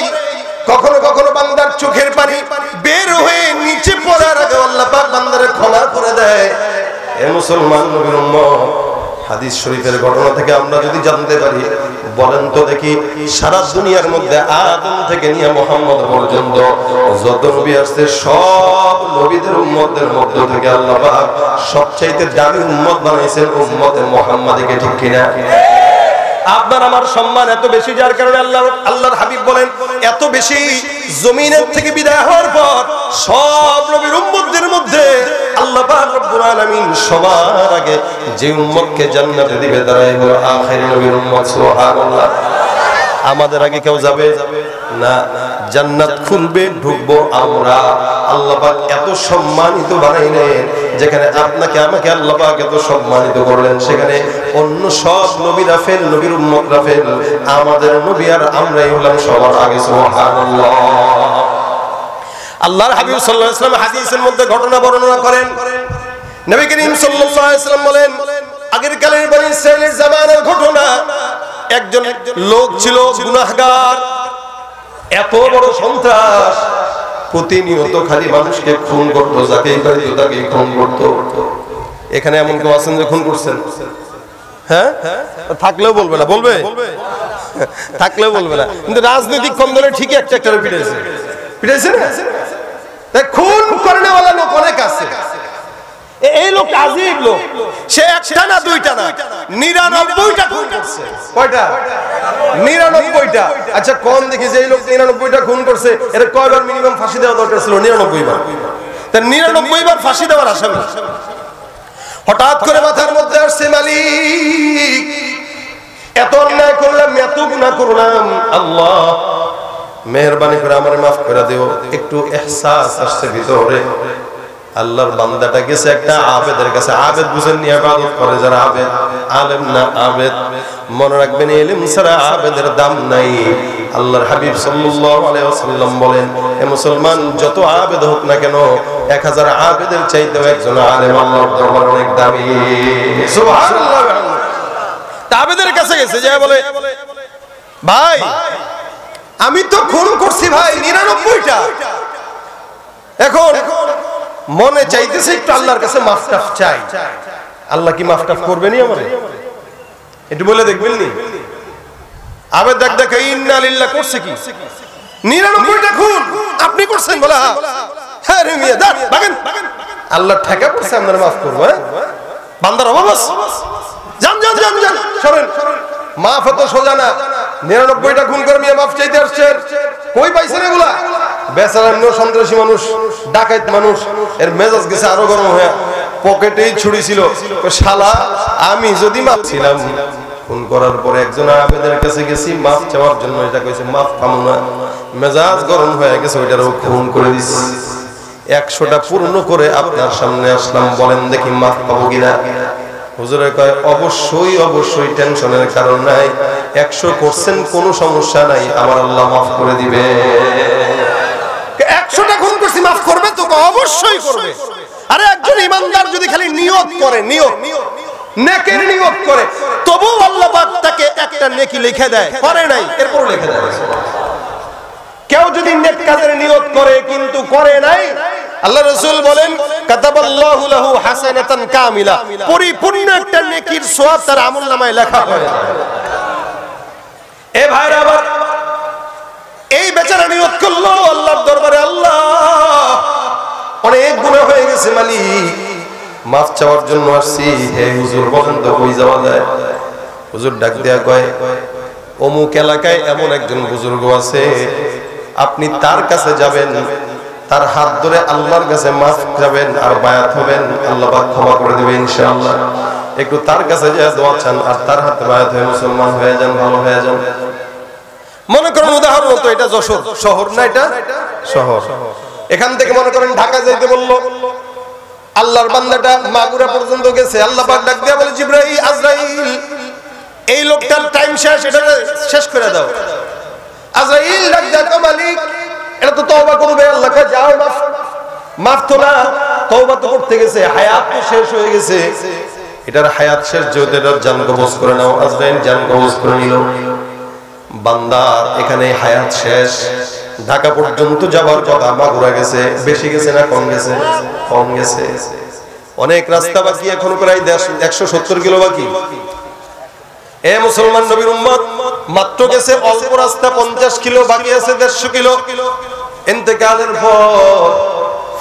কখনো কখনো বান্দার চোখের পানি বের হয়ে নিচে পড়ার আগে আল্লাহ পাক বান্দারে ক্ষমা করে দেয়। এ মুসলমান নবীর উম্মত, হাদিস শরীফের ঘটনা থেকে আমরা যদি জানতে পারি, বলেন তো দেখি, সারা দুনিয়ার মধ্যে আদম থেকে নিয়ে মুহাম্মদ পর্যন্ত যত নবী আসছে, সব নবীদের উম্মতদের মধ্য থেকে আল্লাহ পাক সবচাইতে দামি উম্মত বানাইছেন উম্মতে মুহাম্মাদীকে। ঠিক কিনা? আপনার আমার সম্মান এত বেশি, যার কারণে আল্লাহর হাবিব বলেন, এত বেশি জমিনের থেকে বিদায় হওয়ার পর সব নবীর উম্মতদের মধ্যে আল্লাহ পাক রব্বুল আলামিন সবার আগে যে উম্মতকে জান্নাতে দিবে তারাই হলো আখির নবীর উম্মত। সুবহানাল্লাহ। আমাদের আগে কেউ যাবে না, জান্নাত খুলবে, ঢুকবো আমরা। আল্লাহ পাক এত সম্মানিত বানাইলেন, যেখানে আপনাকে আমাকে আল্লাহ পাক এত সম্মানিত করলেন, সেখানে অন্য সব নবীরা ফেল, নবীর উম্মতরা ফেল, আমাদের নবী আর আমরাই হলাম সবার আগে। সুবহানাল্লাহ। আল্লাহর হাবিব সাল্লাল্লাহু আলাইহি ওয়াসাল্লাম হাদিসের মধ্যে ঘটনা বর্ণনা করেন। নবী করিম সাল্লাল্লাহু আলাইহি ওয়াসাল্লাম বলেন, আগের কালের বনি ইসরাইলের জামানার একজন লোক ছিল গুনাহগার, এত বড় সন্ত্রাস, প্রতিনিয়ত খালি মানুষকে খুন করতো, যাকেই পাইতো তাকেই খুন করতো। এখানে এমন কেউ আছেন যে খুন করছেন? হ্যাঁ, থাকলেও বলবে না, বলবে থাকলেও বলবে না, কিন্তু রাজনৈতিক কন্দলে ঠিকই একটা একটা পিটাইছে, পিটাইছে না? খুন করনে ওয়ালা লোক অনেক আছে। এই লোক আজীব লোক, সে একটা না দুইটা না 99টা খুন করছে। কয়টা? 99টা। আচ্ছা কোন দেখি যে এই লোক 99টা খুন করছে, এর কয়বার মিনিমাম ফাঁসি দেওয়া দরকার ছিল? 99 বার। তা 99 বার ফাঁসি দেওয়ার আসামি। হঠাৎ করে মাথার মধ্যে আসছে, মালিক এত অন্যায় করলাম, এত গুনাহ করলাম, আল্লাহ মেহেরবানি করে আমারে মাফ করে দিও। একটু ইহসাস আসছে ভিতরে। আল্লাহর বান্দাটা গেছে একটা আবেদের কাছে। আবেদ বুঝেন নি, ইবাদত করে যারা আবেদ, আলেম না আবেদ। মনে রাখবেন ইলম ছাড়া আবেদের দাম নাই। আল্লাহর হাবিব সাল্লাল্লাহু আলাইহি ওয়াসাল্লাম বলেন, এ মুসলমান যত আবেদ হোক না কেন, 1000 আবেদের চাইতেও একজন আলেম আল্লাহর দরবারে অনেক দামি। সুবহানাল্লাহ। আবেদের কাছে গেছে, যায় বলে, ভাই আমি তো খুন করছি ভাই 99টা, এখন মনে চাইতেছে একটু আল্লাহর কাছে মাফ টাফ চাই। আল্লাহ কি মাফ টাফ করবেনি আমারে? একটু বলে দেখবেন নি? আবার দেখ দেখ ইন্না লিল্লাহ করছে কি? 99টা খুন আপনি করছেন? বলে হ্যাঁ রে মিয়া, দাঁড় ভাগেন। আল্লাহ ঠেকা পড়ছে, আপনারা মাফ করবো। হ্যাঁ বান্দার অবস, যান যান যান যান, সরেন। মাফ এত সোজা না। 99টা খুন করে মিয়া মাফ চাইতে আসছেন, কই পাইছেন এগুলা? বেচারা সন্ত্রাসী মানুষ, ডাকাত মানুষ, এর মেজাজ গেছে আরো গরম হয়ে, পকেটেই ছুরি ছিল। শালা আমি যদি মাফ ছিলাম, খুন করার পরে একজন আবেদের কাছে গেছি মাফ চাওয়ার জন্য, এটা কইছে মাফ পামু না, মেজাজ গরম হয়ে গেছে, ওইটারও খুন করে দিছি। 100টা পূর্ণ করে আপনার সামনে আসলাম, বলেন দেখি মাফ পাবো কিনা? হুজুরে কয় অবশ্যই অবশ্যই, টেনশনের কারণ নাই, 100 করছেন কোনো সমস্যা নাই, আমার আল্লাহ মাফ করে দিবে। 100টা খুন করছি মাফ করবে তো? অবশ্যই করবে। আরে একজন ইমানদার যদি খালি নিয়ত করে, নিয়ত নেকের নিয়ত করে, তবু আল্লাহ পাক তাকে একটা নেকি লিখে দেয়। করে নাই এরপর লিখে দেয়। কেউ যদি নেক কাজের নিয়ত করে কিন্তু করে নাই, আল্লাহ রাসূল বলেন কাতাবাল্লাহু লাহু হাসানাতান কামিলা, পরিপূর্ণ একটা নেকির সওয়াব তার আমলনামায় লেখা হয়। এ ভাইরা আবার এই বেচারা নিয়ত করলো আল্লাহর দরবারে, আল্লাহ অনেক গুনাহ হয়ে গেছে মালিক, মাফ চাওয়ার জন্য আসছি। হে হুজুর বলেন তো কই যাওয়া যায়? হুজুর ডাক দেয়া কয়, অমুক এলাকায় এমন একজন বুজুর্গ আছে, আপনি তার কাছে যাবেন, তার হাত ধরে আল্লাহর কাছে মাফ চাবেন আর বায়াত হবেন, আল্লাহ পাক ক্ষমা করে দেবে ইনশাআল্লাহ। একটু তার কাছে যা দোয়া চান আর তার হাতে বায়াত হয়ে মুসলমান হয়ে যান, ভালো হয়ে যান। মনে করেন উদাহরণ তো এটা যশোর শহর না, এটা শহর। এখান থেকে মনে করেন ঢাকা যাইতে বললো, আল্লাহর বান্দাটা মাগুরা পর্যন্ত গেছে, আল্লাহ পাক ডাক দেয়া বলে জিবরাইল, আজরাইল এই লোকটার টাইম শেষ, এটা শেষ করে দাও। আজরাইল ডাক দেয়া, মালিক এটা তো তওবা করবে। আল্লাহ কয় যাও, মাফ তো না, তওবা তো করতে গেছে, হায়াত তো শেষ হয়ে গেছে, এটার হায়াত শেষ যেহেতু এটার জান কবজ করে নাও। আজরাইল জান কবজ করে নিল। বান্দার এখানে হায়াত শেষ, ঢাকা পর্যন্ত যাবার কথা, মাগুরা গেছে, বেশি গেছে না কম গেছে? কম গেছে। অনেক রাস্তা বাকি, এখন প্রায় 170 কিলো বাকি। এ মুসলমান নবীর উম্মত, মাত্র গেছে অল্প রাস্তা, 50 কিলো বাকি আছে, 150 কিলো। ইন্তেকালের পর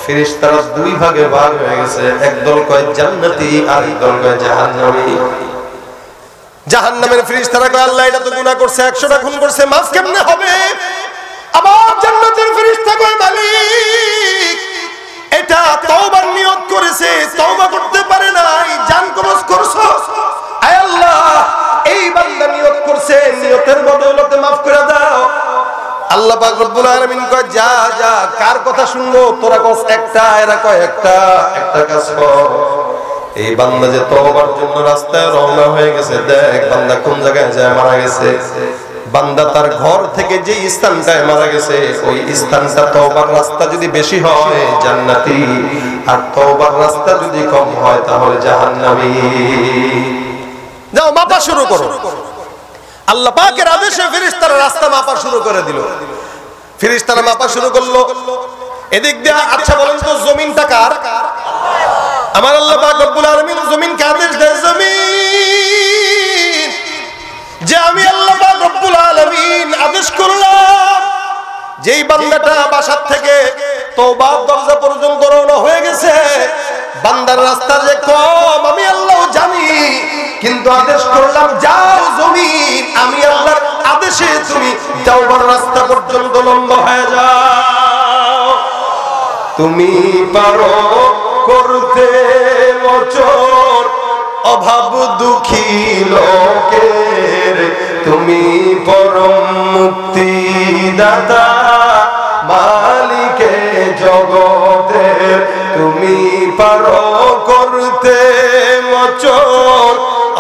ফেরেশতারা দুই ভাগে ভাগ হয়ে গেছে, একদল কয় জান্নাতি আর একদল কয় জাহান্নামী। জাহান্নামের ফেরেশতারা কয় আল্লাহ এটা তো গুনাহ করছে, 100টা খুন করছে, মাফ কেমনে হবে? আবার জান্নাতের ফেরেশতা কয় মালিক এটা তওবার নিয়ত করেছে, তওবা করতে পারে নাই, জান কবজ করছো, আয় আল্লাহ এই বান্দা নিয়ত করছে, নিয়তের বদৌলতে মাফ করে দাও। আল্লাহ পাক রব্বুল আলামিন কয় যা যা, কার কথা শুনবো? তোরা কস একটা, এরা কয় একটা, একটা কাজ কর। এই বান্দা যে তওবার জন্য রাস্তায় রওনা হয়ে গেছে, দেখ বান্দা কোন জায়গায় যায় মারা গেছে। বান্দা তার ঘর থেকে যে স্থানটায় মারা গেছে, ওই স্থানটা তওবার রাস্তা যদি বেশি হয় জান্নাতি, আর তওবার রাস্তা যদি কম হয় তাহলে জাহান্নামী। যাও মাপা শুরু করো। আল্লাহ পাকের আদেশে ফেরেশতারা রাস্তা মাপা শুরু করে দিল। ফেরেশতারা মাপা শুরু করলো এদিক দিয়ে। আচ্ছা বলেন তো জমিনটা কার? আমার আল্লাহ পাক রব্বুল আলামিন জমিনকে আদেশ দেয়, জমিন যে আমি আল্লাহ পাক রব্বুল আলামিন আদেশ করলাম যেই বান্দাটা বাসার থেকে তওবার দরজা পর্যন্ত রওনা হয়ে গেছে, বান্দার রাস্তা যে কম আমি আল্লাহ জানি, কিন্তু আদেশ করলাম যাও জমিন, আমি আল্লাহর আদেশে তুমি তওবার রাস্তা পর্যন্ত লম্বা হয়ে যাও। তুমি পারো করতে মোচন অভাব দুঃখী লোকের, তুমি পরম মুক্তি দাতা মালিকে জগতের, তুমি পারো করতে মোচন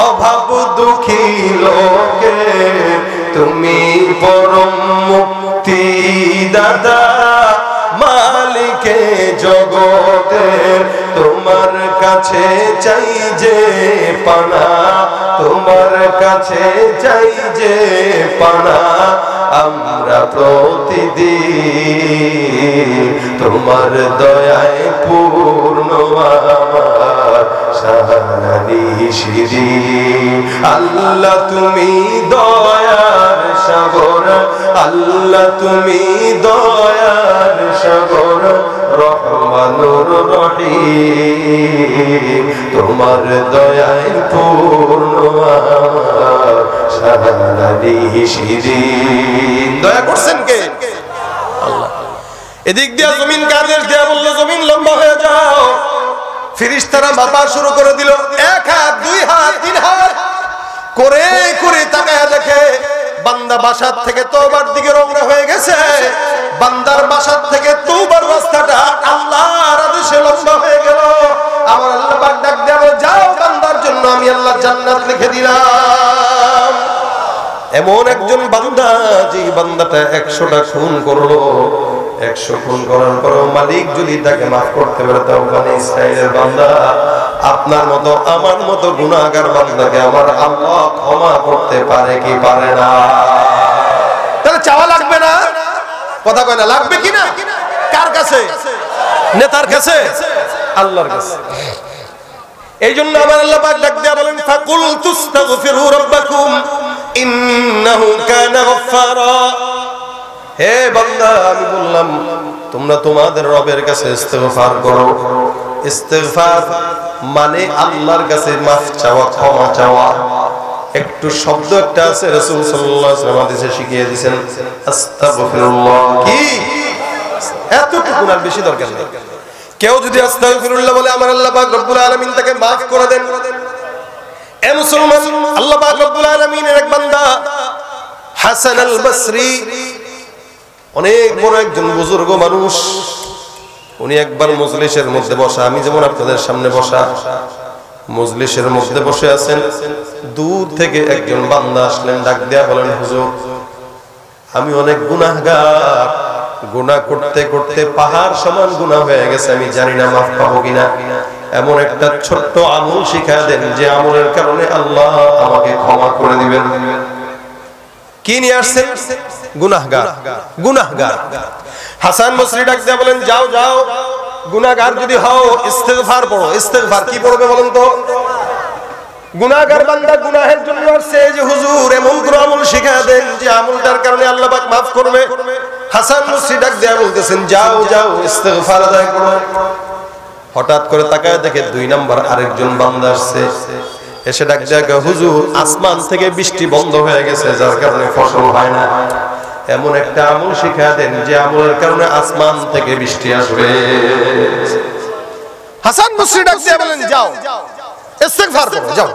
অভাব দুঃখী লোকের, তুমি পরম মুক্তি দাতা মালিকে জগতের। তোমার কাছে চাই যে পানা, তোমার কাছে চাই যে পানা, আমরা প্রতিদিন তোমার দয়ায় পূর্ণ আমার সাহানি শিরিন। আল্লাহ তুমি দয়ার সাগর, আল্লাহ তুমি দয়ার সাগর, রহমানুর রহিম, তোমার দয়ায় পূর্ণ আমার সাহানি শিরিন। দয়া করছেন কে? আল্লাহ। এদিক দিয়ে জমিন আদেশ দেয়া বললো জমিন লম্বা হয়ে যাও। ফেরেশতারা মাপা শুরু করে দিল, 1 হাত 2 হাত 3 হাত করে করে তাকায় দেখে বান্দা বাসার থেকে তওবার দিকে রওনা হয়ে গেছে। বান্দার বাসার থেকে তওবার রাস্তাটা আল্লাহর আদেশে লম্বা হয়ে গেল। আমার আল্লাহ পাক ডাক দেয়া বলে যাও বান্দার জন্য আমি আল্লাহ জান্নাত লিখে দিলাম। এমন একজন বান্দা যে বান্দাটা 100টা খুন করলো, 100 খুন করার পরও মালিক যদি তাকে মাফ করতে পারে, তাও বনি ইসরাইলের বান্দা আপনার মতো আমার মতো গুনাহগার বান্দাকে আমার আল্লাহ ক্ষমা করতে পারে কি পারে না? তাহলে চাওয়া লাগবে না? কথা কয় না, লাগবে কি না? কার কাছে? নেতার কাছে? আল্লাহর কাছে। এই জন্য আমার আল্লাহ পাক ডাক দেয়া বলেন ফাকুল তুস্তাগফিরু রাব্বাকুম ইন্নাহু কানা গফফারা। হে বান্দা আমি বললাম তোমরা তোমাদের রবের কাছে ইস্তিগফার করো। ইস্তিগফার মানে আল্লাহর কাছে মাফ চাওয়া, ক্ষমা চাওয়া। একটু শব্দ একটা আছে রাসূল সাল্লাল্লাহু আলাইহি ওয়াসাল্লাম হাদিসে শিখিয়ে দিয়েছেন আস্তাগফিরুল্লাহ। কি এতটুকু না, বেশি দরকার নেই। কেউ যদি আস্তাগফিরুল্লাহ বলে আমার আল্লাহ পাক রব্বুল আলামিন তাকে maaf করে দেন। এ মুসলমান, আল্লাহ পাক রব্বুল আলামিনের এক বান্দা হাসান আল বসরি, অনেক বড় একজন বুজুর্গ মানুষ। উনি একবার মজলিসের মধ্যে বসা, আমি যেমন আপনাদের সামনে বসা, মজলিসের মধ্যে বসে আছেন। দূর থেকে একজন বান্দা আসলেন, ডাক দেয়া বলেন হুজুর আমি অনেক গুনাহগার, গুনাহ করতে করতে পাহাড় সমান গুনাহ হয়ে গেছে, আমি জানি না মাফ পাবো কিনা। এমন একটা ছোট্ট আমল শিখায় দেন যে আমলের কারণে আল্লাহ আমাকে ক্ষমা করে দিবেন। কি নিয়ে আসছেন? গুনাহগার। গুনাহগার। হাসান বসরি ডাক দেয়া বলেন যাও যাও, গুনাহগার যদি হও ইস্তিগফার পড়ো। ইস্তিগফার কি পড়বে বলেন তো? গুনাহগার বান্দা গুনাহের জন্য আসছে, যে হুজুর এমন কোন আমল শিখায় দেন যে আমলটার কারণে আল্লাহ পাক maaf করবে। হাসান বসরি ডাক দেয়া বলতেছেন যাও যাও ইস্তিগফার আদায় করো। হঠাৎ করে তাকায় দেখে 2 নাম্বার আরেকজন বান্দা আসছে, এসে ডাক দেয়া হুজুর আসমান থেকে বৃষ্টি বন্ধ হয়ে গেছে, যার কারণে ফসল হয় না। এমন একটা আমল শিখায় দেন যে আমলের কারণে আসমান থেকে বৃষ্টি আসবে। হাসান বসরি ডাক দেয়া বলেন যাও ইস্তিগফার করো, যাও।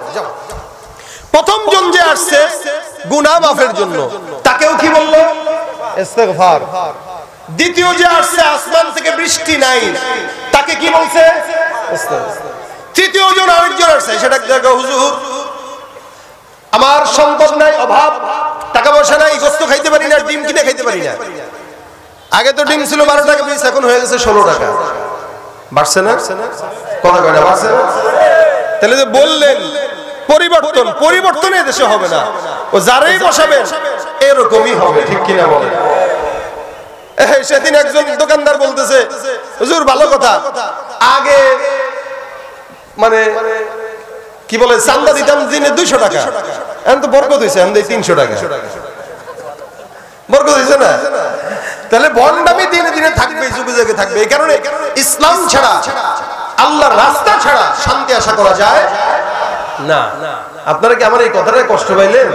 প্রথম জন যে আসছে গুনাহ মাফের জন্য, তাকেও কি বলল? ইস্তিগফার। দ্বিতীয় যে আসছে আসমান থেকে বৃষ্টি নাই, তাকে কি বলছে? ইস্তিগফার। তৃতীয় জন আরেকজন আসছে, সেটা দেখো হুজুর আমার সম্পদ নাই, অভাব, টাকা পয়সা নাই, গোশত খাইতে পারি না, ডিম কিনে খাইতে পারি না। আগে তো ডিম ছিল 12 টাকা পিস, এখন হয়ে গেছে 16 টাকা। বাড়ছে না? কথা কয় না, বাড়ছে না? তাহলে যে বললেন পরিবর্তন, পরিবর্তনে দেশে হবে না। ও যারাই বসাবেন এরকমই হবে, ঠিক কিনা বলেন? সেদিন একজন দোকানদার বলতেছে, হুজুর ভালো কথা, আগে মানে কি বলে চান্দা দিতাম দিনে 200 টাকা, এখন তো বরকত হয়েছে, এখন 300 টাকা বরকত হয়েছে না? তাহলে ভণ্ডামি দিনে দিনে থাকবে, যুগে যুগে থাকবে। এই কারণে ইসলাম ছাড়া, আল্লাহর রাস্তা ছাড়া শান্তি আশা করা যায় না। আপনারা কি আমার এই কথাটাই কষ্ট পাইলেন?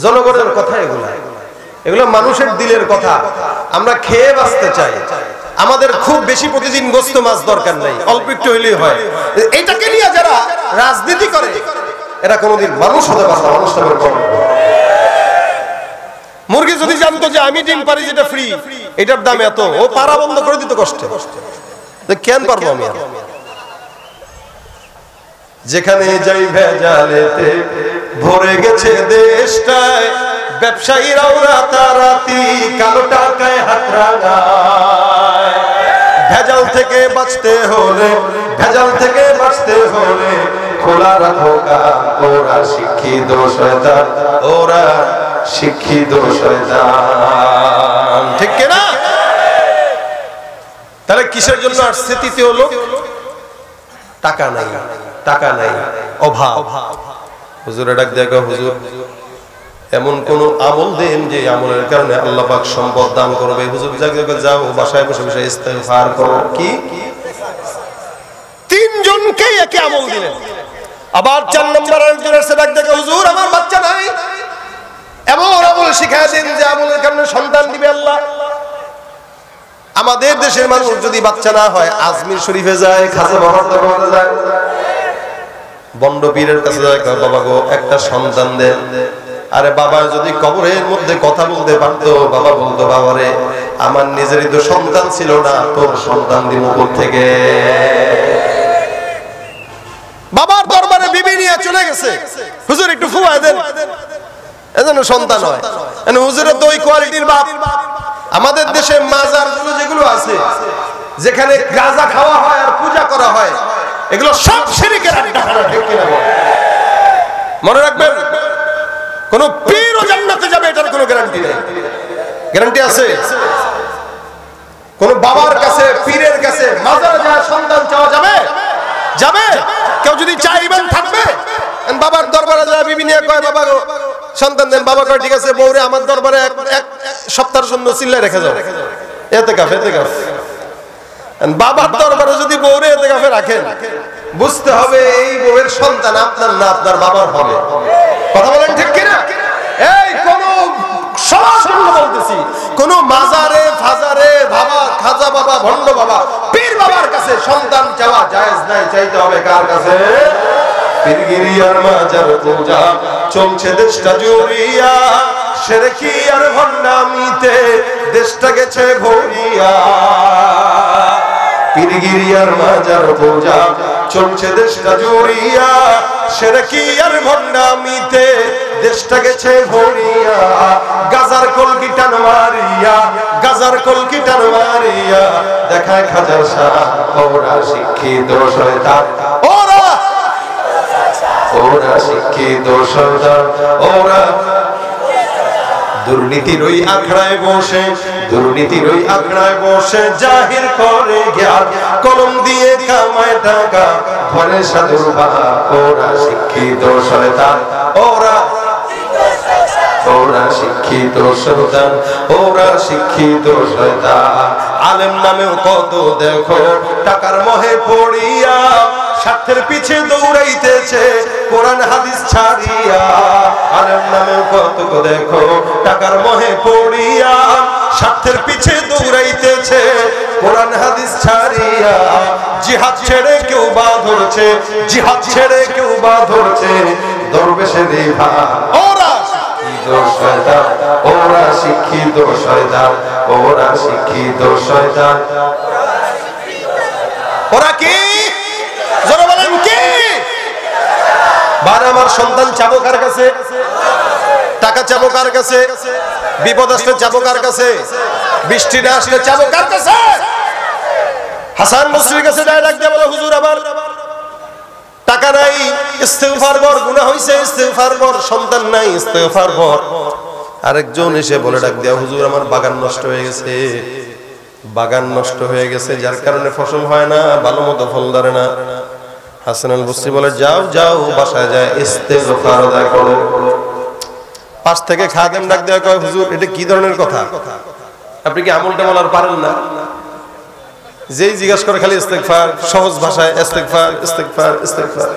জনগণের কথা এগুলো মানুষের দিলের কথা। আমরা খেয়ে বাঁচতে চাই, আমাদের খুব বেশি প্রতিদিন গোস্ত মাছ দরকার নেই, অল্প একটু হইলেই হয়। এটাকে নিয়ে যারা রাজনীতি করে এরা কোনোদিন মানুষ হতে পারে না। মানুষ হবে কম। মুরগি যদি জানতো যে আমি ডিম পারি যেটা ফ্রি, এটার দাম এত, ও পাড়া বন্ধ করে দিত কষ্টে। কেন পারবো আমি? যেখানে যাই ভেজালেতে ভরে গেছে দেশটায়, ব্যবসায়ীরাও রাতারাতি কালো টাকায় হাত রাঙায়। ভেজাল থেকে বাঁচতে হলে, ভেজাল থেকে বাঁচতে হলে খোলা রাখো কান। ওরা শিক্ষিত শয়তান, ওরা শিক্ষিত শয়তান, ঠিক কিনা? তাহলে কিসের জন্য আসছে তৃতীয় লোক? টাকা নাই, টাকা নাই, অভাব। হুজুরে ডাক দেখো, হুজুর এমন কোন আমল দেন যে আমলের কারণে আল্লাহ পাক সম্পদ দান করবে। হুজুর যাও বাসায় বসে বসে ইস্তেগফার করো। কি 3 জনকে একই আমল দিলেন। আবার 4 নম্বর একজন এসে ডাক দেখো, হুজুর আমার বাচ্চা নাই, এমন আমল শিখায় দেন যে আমলের কারণে সন্তান দিবে আল্লাহ। আমাদের দেশের মানুষ যদি বাচ্চা না হয় আজমির শরীফে যায়, খাজা বাবার দরবারে যায়, বন্ড পীরের কাছে যায়, বাবা গো একটা সন্তান দেন। আরে বাবা যদি কবরের মধ্যে কথা বলতে পারতো, বাবা বলতো, বাবারে আমার নিজেরই তো সন্তান ছিল না, তোর সন্তান দিব কোথা থেকে? বাবার দরবারে বিবি নিয়ে চলে গেছে, হুজুর একটু ফুয়ায় দেন, এজন্য সন্তান হয়। হুজুরের তো ওই কোয়ালিটির বাপ। আমাদের দেশে মাজারগুলো যেগুলো আছে, যেখানে গাঁজা খাওয়া হয় আর পূজা করা হয়, এগুলো সব শিরকের আড্ডাখানা, ঠিক কিনা বলেন? মনে রাখবেন, কোন পীরও জান্নাতে যাবে এটার কোনো গ্যারান্টি নেই। গ্যারান্টি আছে? কোন বাবার কাছে, পীরের কাছে, মাজারে যায় সন্তান চাওয়া যাবে? যাবে? কেউ যদি চাইবেন থাকবে? বাবার দরবারে যায় বিবি নিয়ে কয়, বাবা গো সন্তান দেন। বাবা কয় ঠিক আছে, বউরে আমার দরবারে এক সপ্তাহের জন্য চিল্লায় রেখে যাও, এতেকাফ এতেকাফ। বাবার দরবারে যদি বউরে এতেকাফে রাখেন, বুঝতে হবে এই বউয়ের সন্তান আপনার না, আপনার বাবার হবে। কথা বলেন ঠিক কিনা? এই কোন সমাজ বলতেছি, কোন মাজারে ফাজারে বাবা, খাজা বাবা, ভণ্ড বাবা, পীর বাবার কাছে সন্তান চাওয়া জায়েজ নাই। চাইতে হবে কার কাছে? পীরগিরিয়ার মাজার পূজা চলছে দেশটা জুড়িয়া, শিরকি আর ভণ্ডামিতে দেশটা গেছে ভরিয়া। পীরগিরিয়ার মাজার পূজা চলছে দেশটা জুড়িয়া, শিরকি আর ভণ্ডামিতে দেশটা গেছে ভরিয়া। গাজার কলকি টান মারিয়া, গাজার কলকি টান মারিয়া দেখায় খাজার শাহ। ওরা শিক্ষিত শয়তান, ওরা শিক্ষিত শয়তান, ওরা দুর্নীতির ওই আখড়ায় বসে, দুর্নীতির ওই আখড়ায় বসে জাহির করে জ্ঞান, কলম দিয়ে কামায় টাকা ধরে সাধুর বাপ। ওরা শিক্ষিত শয়তান, ওরা শিক্ষিত শয়তান, ওরা শিক্ষিত শয়তান। আলেম নামেও কত দেখো টাকার মোহে পড়িয়া, স্বার্থের পিছে দৌড়াইতেছে কোরআন হাদিস ছাড়িয়া। আলেম নামেও কত দেখো টাকার মোহে পড়িয়া, স্বার্থের পিছে দৌড়াইতেছে কোরআন হাদিস ছাড়িয়া। জিহাদ ছেড়ে কেউ বা ধরছে, জিহাদ ছেড়ে কেউ বা ধরছে দরবেশের ভাগ। ওরা শয়তান, ওরা শিক্ষিত শয়তান, ওরা শিক্ষিত শয়তান। ওরা কি? জোরে বলেন কি? বার আমার সন্তান চাবো কার কাছে? টাকা চাবো কার কাছে? বিপদ আসলে চাবো কার কাছে? বৃষ্টি না আসলে চাবো কার কাছে? হাসান বসরির কাছে ডাইরেক্ট দিয়ে বলে, হুজুর আমার টাকা নাই, ইস্তেগফার পর গুনাহ হইছে, ইস্তেগফার পর সন্তান নাই, ইস্তেগফার পর আরেকজন এসে বলে ডাক দেয়া, হুজুর আমার বাগান নষ্ট হয়ে গেছে, বাগান নষ্ট হয়ে গেছে, যার কারণে ফসল হয় না, ভালো মতো ফল ধরে না। হাসান আল বসরি বলে, যাও যাও বাসায় যায় ইস্তেগফার আদায় করো। পাশ থেকে খাদেম ডাক দেয়া কয়, হুজুর এটা কি ধরনের কথা, আপনি কি আমল টামল আর পারেন না? যেই জিজ্ঞাসা করে খালি ইস্তেগফার, সহজ ভাষায় ইস্তেগফার ইস্তেগফার ইস্তেগফার।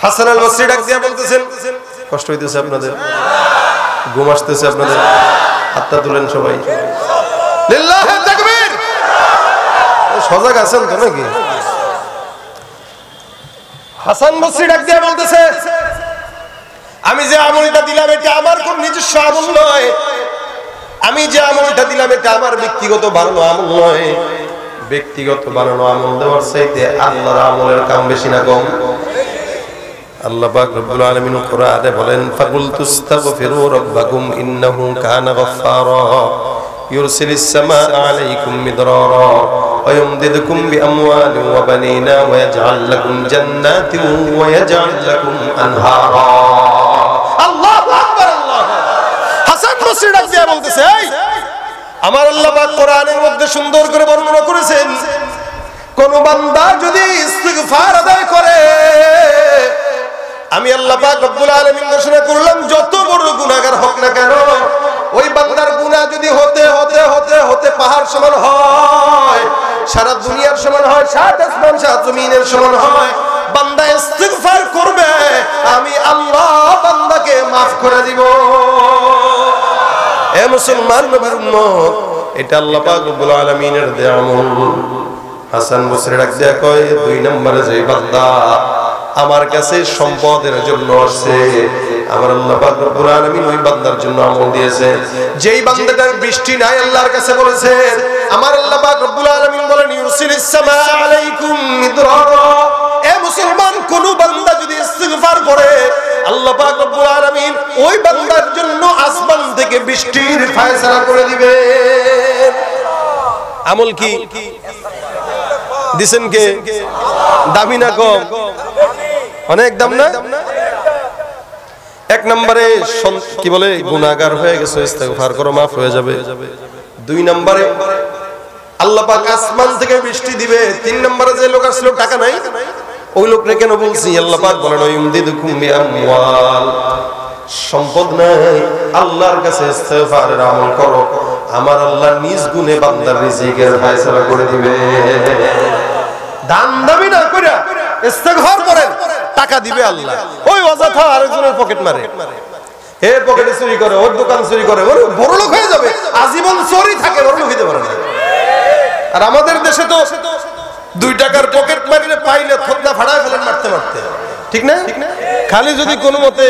হাসান আল বসরি ডাক দিয়া বলতেছেন, কষ্ট হইতেছে আপনাদের, ঘুম আসতেছে আপনাদের, হাতটা তুলেন সবাই, লিল্লাহি তাকবীর। সজাগ আছেন তো নাকি? হাসান বসরি ডাক দিয়া বলতেছে, আমি যে আমলটা দিলাম এটা আমার কোন নিজস্ব আমল নয়, আমি যে আমলটা দিলাম এটা আমার ব্যক্তিগত বানানো আমল নয়। ব্যক্তিগত বানানো আমল দেওয়ার চাইতে আল্লাহর আমলের কাম বেশি না কম? আল্লাহ পাক রব্বুল আলামিন কোরআনে বলেন, ফাকুলতুস্তাগফিরু রাব্বাকুম ইন্নাহু কানা গাফফারা ইউরসিলিস সামাআ আলাইকুম মিদরারা ওয়া ইউমদিদুকুম বিআমওয়ালিন ওয়া বানিনা ওয়া ইয়াজআল লাকুম জান্নাতিন ওয়া ইয়াজআল লাকুম আনহারা। আল্লাহু আকবার, আল্লাহু হাসান বসরি ডাক দিয়া বলতেছে, এই আমার আল্লাহ পাক কোরআনের মধ্যে সুন্দর করে বর্ণনা করেছেন, কোন বান্দা যদি ইস্তিগফার আদায় করে, আমি আল্লাহ পাক রব্বুল আলামিন ঘোষণা করলাম, যত বড় গুনাহগার হোক না কেন, ওই বান্দার গুনাহ যদি হতে হতে হতে হতে পাহাড় সমান হয়, সারা দুনিয়ার সমান হয়, সাত আসমান সাত জমিনের সমান হয়, বান্দা ইস্তিগফার করবে, আমি আল্লাহ বান্দাকে maaf করে দিব। এ মুসলমান নবীর উম্মত, এটা আল্লাহ পাক রব্বুল আলামিনের দেয়া আমল। হাসান বসরি ডাক দেয়া কয়, দুই নম্বরে যে বান্দা আমার কাছে সম্পদের জন্য আসছে, আমার আল্লাহ পাক রব্বুল আলামিন ওই বান্দার জন্য আমল দিয়েছে। যেই বান্দাটার বৃষ্টি নাই, আল্লাহর কাছে বলেছেন, আমার আল্লাহ পাক রব্বুল আলামিন বলেন, ইউরসিলিস সামাআ আলাইকুম মিদরারা। এ মুসলমান, কোন বান্দা যদি ইস্তিগফার করে, আল্লাহ পাক রব্বুল আলামিন ওই বান্দার জন্য আসমান থেকে বৃষ্টির ফয়সালা করে দিবেন। আমল কি দিবেন কে? দামি না কম? অনেক দাম না? এক নম্বরে কি বলে, গুনাহগার হয়ে গেছে, ইস্তেগফার করো, maaf হয়ে যাবে। দুই নম্বরে আল্লাহ পাক আসমান থেকে বৃষ্টি দিবে। তিন নম্বরে যে লোক আসলো টাকা নাই, ওই লোকরে কেন বলছি? আল্লাহ পাক বলেন, ইউমদিদুকুম বিআমওয়াল, সম্পদ নাই, আল্লাহর কাছে ইস্তেগফারের আমল করো, আমার আল্লাহ নিজ গুণে বান্দার রিজিকের ফয়সালা করে দিবে। দান দাবি না কইরা ইস্তেগফার করেন, টাকা দিবে আল্লাহ। ওই অযথা আরেকজনের পকেট মারে, হে পকেটে চুরি করে, ওর দোকান চুরি করে, ওর বড় লোক হয়ে যাবে, আজীবন চোরই থাকে, বড় লোক হইতে পারে না। আর আমাদের দেশে তো 2 টাকার পকেট মারিলে পাইলে থতনা ফাড়ায় ফেলেন মারতে মারতে, ঠিক না? খালি যদি কোনো মতে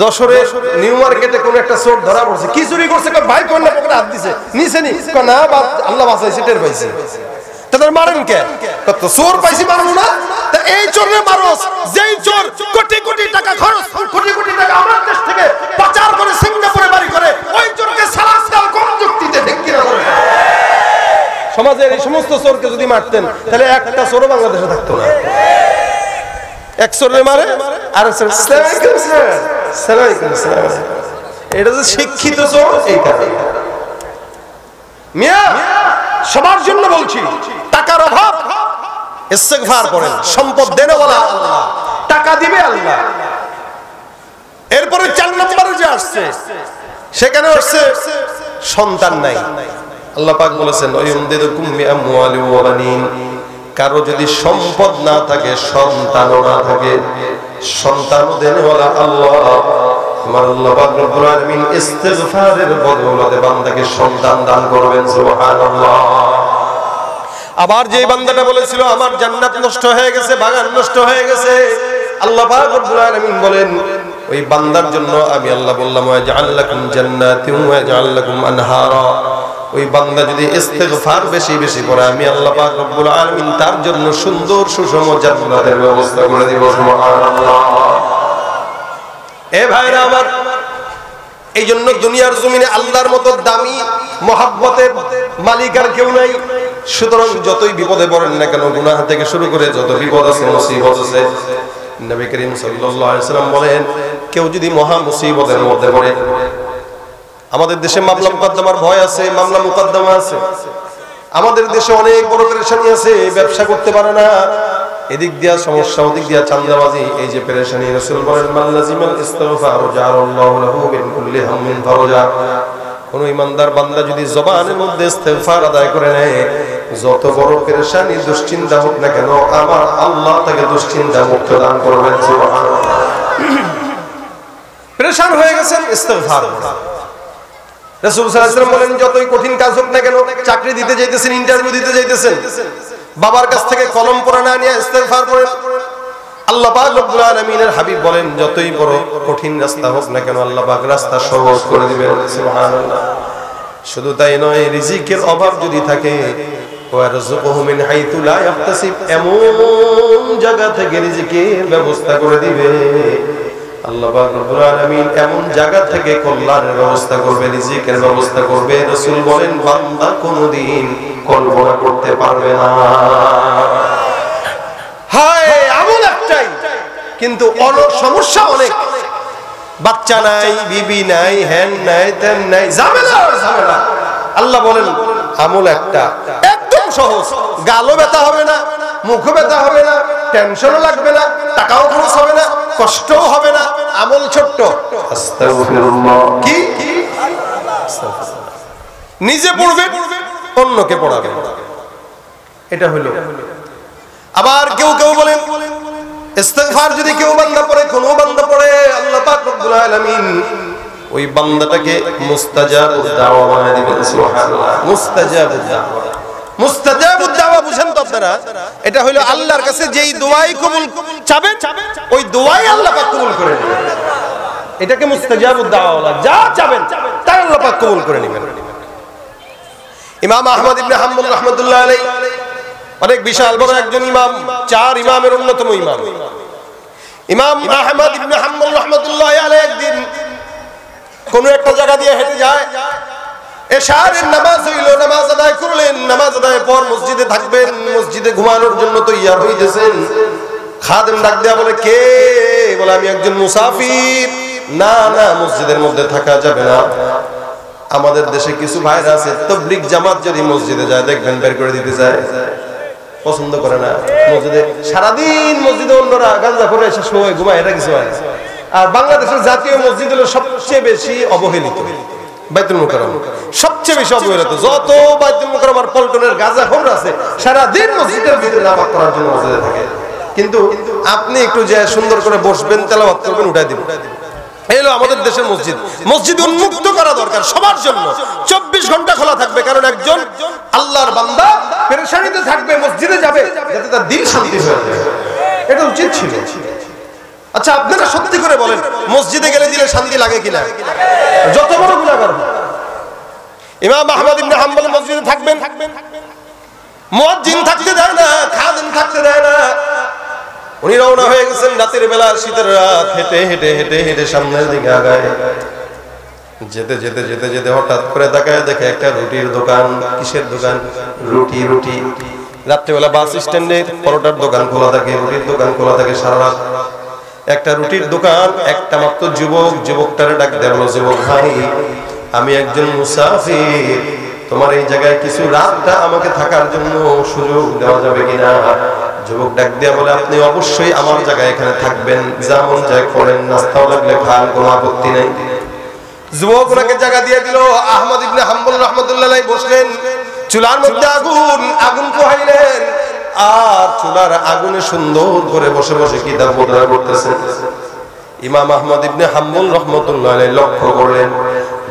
যশোরে নিউ মার্কেটে কোন একটা চোর ধরা পড়ছে, কি চুরি করছে, ভাই কোন পকেটে হাত দিছে, নিছে নি, না আল্লাহ বাঁচাইছে, টের পাইছে, তাদের মারেন কে? কত চোর পাইছি মারবো না? এই চোরে মারোস, যেই চোর কোটি কোটি টাকা খরচ, কোটি কোটি টাকা আমার দেশ থেকে পাচার করে সিঙ্গাপুরে বাড়ি করে, ওই চোরকে সালাস দাও কোন যুক্তিতে? ঠিক কিনা বলেন? সমাজের এই সমস্ত চোরকে যদি মারতেন, তাহলে একটা চোরও বাংলাদেশে থাকতো না। এক চোরে মারে আর এটা যে শিক্ষিত চোর, এই কারণে মিয়া সবার জন্য বলছি, টাকার অভাব, ইস্তেগফার করেন, সম্পদ দেনওয়ালা আল্লাহ, টাকা দিবে আল্লাহ। এরপরে 4 নম্বরে যে আসছে, সেখানে আসছে সন্তান নাই। আল্লাহ পাক বলেছেন, ওয়ায়ুমদিদুকুম বিআমওয়ালিন ওয়া বানিন, কারো যদি সম্পদ না থাকে, সন্তানও না থাকে, সন্তানও দেনওয়ালা আল্লাহ। আমার আল্লাহ পাক রব্বুল আলামিন ইস্তিগফারের বদৌলতে বান্দাকে সন্তান দান করবেন, সুবহানাল্লাহ। আবার যে বান্দাটা বলেছিল আমার জান্নাত নষ্ট হয়ে গেছে, বাগান নষ্ট হয়ে গেছে, আল্লাহ পাক রব্বুল আলামিন বলেন, ওই বান্দার জন্য আমি আল্লাহ বললাম, ওয়া জাআল লাকুম জান্নাতিন ওয়া জাআল লাকুম আনহারা। ওই বান্দা যদি ইস্তিগফার বেশি বেশি করে, আমি আল্লাহ পাক রব্বুল আলামিন তার জন্য সুন্দর সুষম জান্নাতের ব্যবস্থা করে দিব, সুবহানাল্লাহ। এ ভাইরা আমার, এই জন্য দুনিয়ার জমিনে আল্লাহর মতো দামি মহব্বতের মালিক আর কেউ নাই। সুতরাং যতই বিপদে পড়েন না কেন, গুনাহ থেকে শুরু করে যত বিপদ আছে, মুসিবত আছে, নবী করিম সাল্লাল্লাহু আলাইহি ওয়াসাল্লাম বলেন, কেউ যদি মহা মুসিবতের মধ্যে পড়ে, আমাদের দেশে মামলা মুকদ্দমার ভয় আছে, মামলা মুকদ্দমা আছে, আমাদের দেশে অনেক বড় পেরেশানি আছে, ব্যবসা করতে পারে না, এদিক দিয়া সমস্যা, ওদিক দিয়া চাঁদাবাজি, এই যে পেরেশানি, রাসূল বলেন, মান লাজিমাল ইস্তিগফার জাআলাল্লাহু লাহু মিন কুল্লি হাম্মিন ফারজা। কোন ইমানদার বান্দা যদি জবানের মধ্যে ইস্তিগফার আদায় করে নেয়, যত বড় পেরেশানি দুশ্চিন্তা হোক না কেন, আমার আল্লাহ তাকে দুশ্চিন্তা মুক্ত দান করবেন। সুবহানাল্লাহ। পেরেশান হয়ে গেছেন, ইস্তিগফার করুন। রাসূল সাল্লাল্লাহু আলাইহি ওয়াসাল্লাম বলেন, যতই কঠিন কাজ হোক না কেন, চাকরি দিতে যাইতেছেন, ইন্টারভিউ দিতে যাইতেছেন, বাবার কাছ থেকে কলম পড়া না নিয়ে ইস্তিগফার করেন। আল্লাহ পাক রব্বুল আলামিনের হাবিব বলেন, যতই বড় কঠিন রাস্তা হোক না কেন, আল্লাহ পাক রাস্তা সহজ করে দিবেন। সুবহানাল্লাহ। শুধু তাই নয়, রিজিকের অভাব যদি থাকে, ওয়ারযুকুহু মিন হাইতু লা ইয়াহতাসিব, এমন জায়গা থেকে রিজিকের ব্যবস্থা করে দিবে আল্লাহ পাক রব্বুল আলামিন, এমন জায়গা থেকে কল্যাণের ব্যবস্থা করবে, রিজিকের ব্যবস্থা করবে। রাসূল বলেন, বান্দা কোনদিন কল্পনা করতে পারবে না। হায়, আমল একটাই, কিন্তু সমস্যা অনেক, বাচ্চা নাই, বিবি নাই, হ্যান নাই, তেন নাই, ঝামেলা আর ঝামেলা। আল্লাহ বলেন, আমল একটা, একদম সহজ, গালও ব্যথা হবে না, মুখও ব্যথা হবে না, টেনশনও লাগবে না, টাকাও খরচ হবে না, কষ্টও হবে না, আমল ছোট্ট। আস্তাগফিরুল্লাহ। কি নিজে পড়বে, অন্যকে পড়াবে, এটা হলো। আবার কেউ কেউ বলেন, ইস্তিগফার যদি কেউ বান্দা পড়ে, কোন বান্দা পড়ে, আল্লাহ পাক রব্বুল আলামিন ওই বান্দাটাকে মুস্তাজাবুদ দাওয়া বানায় দিবেন। সুবহানাল্লাহ। মুস্তাজাবুদ দাওয়া, মুস্তাজাবুদ দাওয়া বুঝেন তো আপনারা? এটা হলো আল্লাহর কাছে যেই দোয়াই কবুল চাবেন, ওই দোয়াই আল্লাহ পাক কবুল করে নেবেন। এটাকে মুস্তাজাবুদ দাওয়া বলা, যা চাবেন তাই আল্লাহ পাক কবুল করে নেবেন। ইমাম আহমদ ইবনে হাম্বল রাহমাতুল্লাহ আলাইহি অনেক বিশাল বড় একজন ইমাম, 4 ইমামের অন্যতম ইমাম। ইমাম আহমদ ইবনে হাম্বল রাহমাতুল্লাহ আলাইহি একদিন কোন একটা জায়গা দিয়ে হেঁটে যায়, এশার নামাজ হইল, নামাজ আদায় করলেন, নামাজ আদায়ের পর মসজিদে থাকবেন, মসজিদে ঘুমানোর জন্য তৈয়ার হইতেছেন। খাদেম ডাক দেয়া বলে, কে? বলে, আমি একজন মুসাফির। না না, মসজিদের মধ্যে থাকা যাবে না। আমাদের দেশে কিছু ভাইরা আছে, তাবলীগ জামাত যদি মসজিদে যায় দেখবেন বের করে দিতে যায়, পছন্দ করে না। মসজিদে সারাদিন মসজিদে অন্যরা গাঁজা করে এসে সময় ঘুমায়, এটা কিছু হয়। আর বাংলাদেশের জাতীয় মসজিদ হলো সবচেয়ে বেশি অবহেলিত, বাইতুল মুকাররম সবচেয়ে বেশি অবহেলিত। যত বাইতুল মুকাররম আর পল্টনের গাঁজাখোর আছে, সারাদিন মসজিদের ভিতরে নামাজ পড়ার জন্য মসজিদে থাকে, কিন্তু আপনি একটু যে সুন্দর করে বসবেন, তেলাওয়াত করবেন, উঠাই দিবেন। এই হলো আমাদের দেশের মসজিদ। মসজিদ উন্মুক্ত করা দরকার সবার জন্য, 24 ঘন্টা খোলা থাকবে, কারণ একজন আল্লাহর বান্দা পেরেশানিতে থাকবে, মসজিদে যাবে যাতে তার দিল শান্তি হয়ে যায়, এটা উচিত ছিল। আচ্ছা, আপনারা সত্যি করে বলেন, মসজিদে গেলে দিলে শান্তি লাগে কিনা? যত বড় গুনাহগার হোক। ইমাম আহমদ ইবনে হাম্বল মসজিদে থাকবেন, মুয়াজ্জিন থাকতে দেয় না, খাদেম থাকতে দেয় না। উনি রওনা হয়ে গেছেন রাতের বেলা, শীতের রাত, হেঁটে হেঁটে হেঁটে হেঁটে সামনের দিকে আগায়। যেতে যেতে যেতে যেতে হঠাৎ করে তাকায়, দেখে একটা রুটির দোকান। কিসের দোকান? রুটি। রুটি। রাত্রেবেলা বাস স্ট্যান্ডে পরোটার দোকান খোলা থাকে, রুটির দোকান খোলা থাকে সারা রাত। একটা রুটির দোকান, একটা মাত্র যুবকটারে ডাক দেয়, বলো, যুবক ভাই, আমি একজন মুসাফির, তোমার এই জায়গায় কিছু রাতটা আমাকে থাকার জন্য সুযোগ দেওয়া যাবে কিনা? যুবক ডাক দিয়া বলে, আপনি অবশ্যই আমার জায়গায় এখানে থাকবেন, যেমন যাই করেন, নাস্তাও লাগলে খান, কোনো আপত্তি নেই। যুবক ওনাকে জায়গা দিয়ে দিল। আহমদ ইবনে হাম্বল রাহমাতুল্লাহ আলাইহি বসলেন, চুলার মধ্যে আগুন পোহাইলেন, আর চুলার আগুনে সুন্দর করে বসে বসে কিতাব মুদ্রা করতেছেন। ইমাম আহমদ ইবনে হাম্বল রাহমাতুল্লাহ আলাইহি লক্ষ্য করলেন,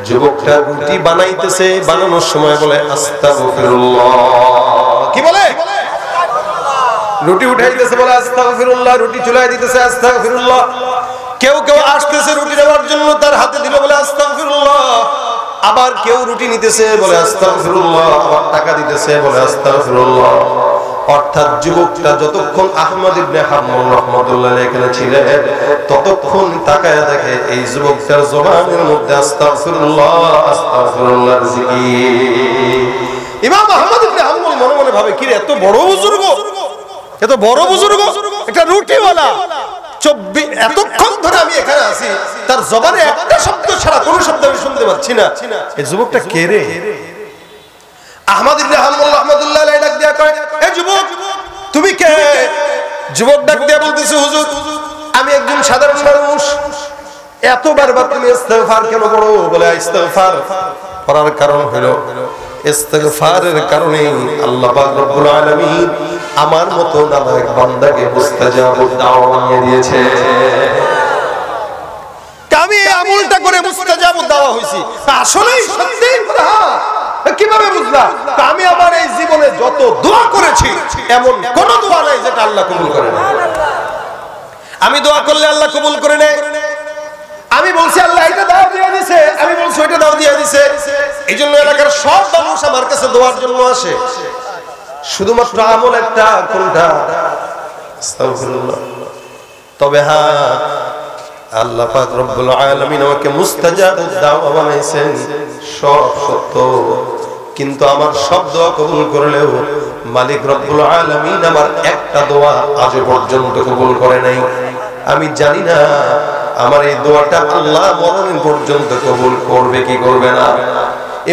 যুবকটা রুটি বানাইতেছে, বানানোর সময় বলে আস্তাগফিরুল্লাহ। কি বলে? রুটি উঠাইতেছে, বলে আস্তাগফিরুল্লাহ। রুটি চুলায় দিতেছে, আস্তাগফিরুল্লাহ। কেউ কেউ আসতেছে রুটি নেওয়ার জন্য, তার হাতে দিল, বলে আস্তাগফিরুল্লাহ। আবার কেউ রুটি নিতেছে, বলে আস্তাগফিরুল্লাহ। আবার টাকা দিতেছে, বলে আস্তাগফিরুল্লাহ। অর্থাৎ যুবকটা যতক্ষণ আহমদ ইবনে হাম্বল রাহমাতুল্লাহ এখানে ছিলেন, ততক্ষণ তাকায়া দেখে এই যুবকটার জবানের মধ্যে আস্তাগফিরুল্লাহ, আস্তাগফিরুল্লাহর জিকির। ইমাম আহমদ ইবনে হাম্বল মনে মনে ভাবে কি রে এত বড় বুজুর্গ, এত বড় বুজুর্গ, একটা রুটিওয়ালা 24 এতক্ষণ ধরে আমি এখানে আছি, তার জবানে একটা শব্দ ছাড়া কোনো শব্দ আমি শুনতে পাচ্ছি না। এই যুবকটা কে রে? আহমদ ইবনে হাম্বল রাহমাতুল্লাহ আলাইহি ডাক দিয়া কয়, এ যুবক তুমি কে? যুবক ডাক দিয়া বলতেছে, হুজুর আমি একজন সাধারণ মানুষ। এতবার তুমি ইস্তিগফার কেন করো? বলে ইস্তিগফার করার কারণ হলো ইস্তিগফারের কারণে আল্লাহ পাক রব্বুল আলামিন আমার মতো নালায়েক বান্দাকে মুস্তাজাবুদ দাওয়া বানিয়ে দিয়েছে। আমি এই আমলটা করে মুস্তাজাবুদ দাওয়া হইছি। আসলেই সত্যি কথা? কিভাবে বুঝলা? আমি আমার এই জীবনে যত দোয়া করেছি এমন কোন দোয়া নাই যেটা আল্লাহ কবুল করে না। আমি দোয়া করলে আল্লাহ কবুল করে নেয়। আমি বলছি আল্লাহ এটা দাও দিয়ে দিয়েছে, আমি বলছি ওইটা দাও দিয়ে দিয়েছে। এই জন্য এলাকার সব মানুষ আমার কাছে দোয়ার জন্য আসে। শুধুমাত্র আমল একটা, কোনটা? আস্তাগফিরুল্লাহ। তবে হ্যাঁ, আল্লাহ পাক রব্বুল আলামিন আমাকে মুস্তাজাবুদ দাওয়া বানাইছেন, সব সত্য। কিন্তু আমার সব দোয়া কবুল করলেও মালিক রব্বুল আলামিন আমার একটা দোয়া আজ পর্যন্ত কবুল করে নাই। আমি জানি না আমার এই দোয়াটা আল্লাহ মরণ পর্যন্ত কবুল করবে কি করবে না।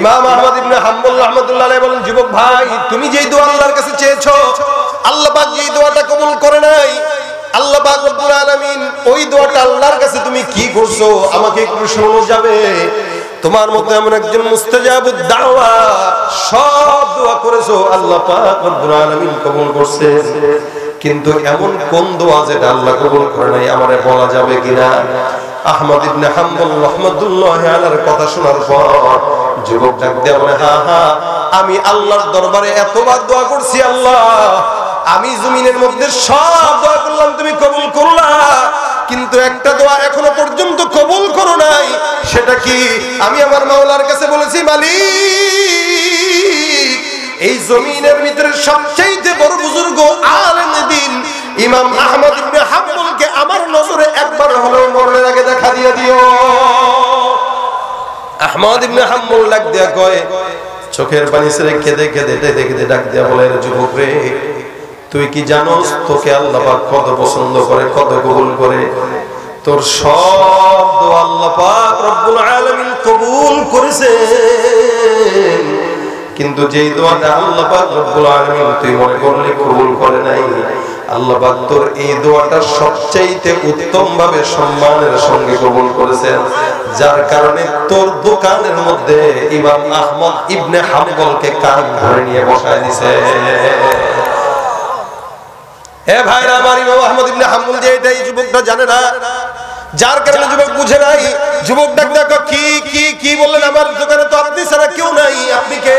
ইমাম আহমদ ইবনে হাম্বল রাহমাতুল্লাহ আলাইহি বলেন, যুবক ভাই তুমি যেই দোয়া আল্লাহর কাছে চেয়েছো, আল্লাহ পাক যেই দোয়াটা কবুল করে নাই, আল্লাহ পাক রব্বুল আলামিন ওই দোয়াটা আল্লাহর কাছে তুমি কি করছো আমাকে একটু শোনো যাবে। তোমার মতো এমন একজন মুস্তাজাবুদ দাওয়া, সব দোয়া করেছো আল্লাহ পাক রব্বুল আলামিন কবুল করছেন, কিন্তু এমন কোন দোয়া যেটা আল্লাহ কবুল করে নাই আমারে বলা যাবে কিনা? আহমদ ইবনে হাম্বল রাহমাতুল্লাহি আলাইহির কথা শোনার পর যুবক ডাক দিয়ে বলে, হ্যাঁ হ্যাঁ আমি আল্লাহর দরবারে এতবার দোয়া করছি, আল্লাহ আমি জমিনের মধ্যে সব দোয়া করলাম তুমি কবুল করলা, কিন্তু একটা দোয়া এখনো পর্যন্ত কবুল করো নাই। সেটা কি? আমি আমার মাওলার কাছে বলেছি, মালিক এই জমিনের ভিতরে সবচেয়ে বড় বুজুর্গ আলেম দ্বীন ইমাম আহমদ ইবনে হাম্বলকে আমার নজরে একবার হলেও মরণের আগে দেখা দিয়ে দিও। আহমদ ইবনে হাম্বল ডাক দিয়া কয়, চোখের পানি ছেড়ে কেঁদে কেঁদে ডাক দিয়া বলে, যুবক রে তুই কি জানোস তোকে আল্লাহ পাক কত পছন্দ করে, কত কবুল করে? তোর সব দোয়া আল্লাহ পাক রব্বুল আলামিন কবুল করেছেন, কিন্তু যেই দোয়াটা আল্লাহ পাক রব্বুল আলামিন তুই মনে করলে কবুল করে নাই, আল্লাহ পাক তোর এই দোয়াটা সবচেয়ে উত্তম ভাবে সম্মানের সঙ্গে কবুল করেছেন, যার কারণে তোর দোকানের মধ্যে ইমাম আহমদ ইবনে হাম্বলকে কান ধরে নিয়ে বসায় দিয়েছে। হে ভাইরা আমার, ইমাম আহমদ ইবনে হাম্বল যে এটাই যুবকটা জানে না, যার কারণে যুবক বুঝে নাই। যুবক ডাক দেখো, কি কি কি বললেন? আমার দোকানে তো আপনি ছাড়া কেউ নাই, আপনি কে?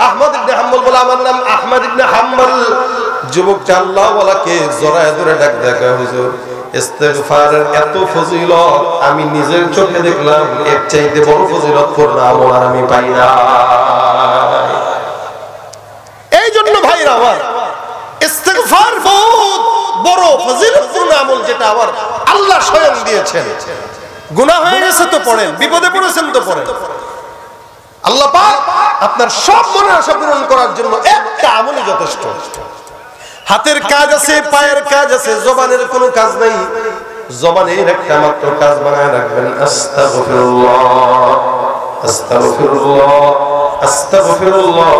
আহমদ ইবনে হাম্বল বলে, আমার নাম আহমদ ইবনে হাম্বল। যুবকটা আল্লাহওয়ালাকে জড়ায় ধরে ডাক দেখো, হুজুর ইস্তিগফারের এত ফজিলত আমি নিজের চোখে দেখলাম, এর চাইতে বড় ফজিলত করব আমল আর আমি পাই না। এই জন্য ভাইরা আমার, ইস্তিগফার বহুত বড় ফজিলতপূর্ণ আমল, যেটা আবার আল্লাহ স্বয়ং দিয়েছেন। গুনাহ হয়ে গেছে তো পড়েন, বিপদে পড়েছেন তো পড়েন। আল্লাহ পাক আপনার সব মনের আশা পূরণ করার জন্য একটা আমলই যথেষ্ট। হাতের কাজ আছে, পায়ের কাজ আছে, জবানের কোনো কাজ নাই। জবানের একটা মাত্র কাজ বানায় রাখবেন, আস্তাগফিরুল্লাহ আস্তাগফিরুল্লাহ আস্তাগফিরুল্লাহ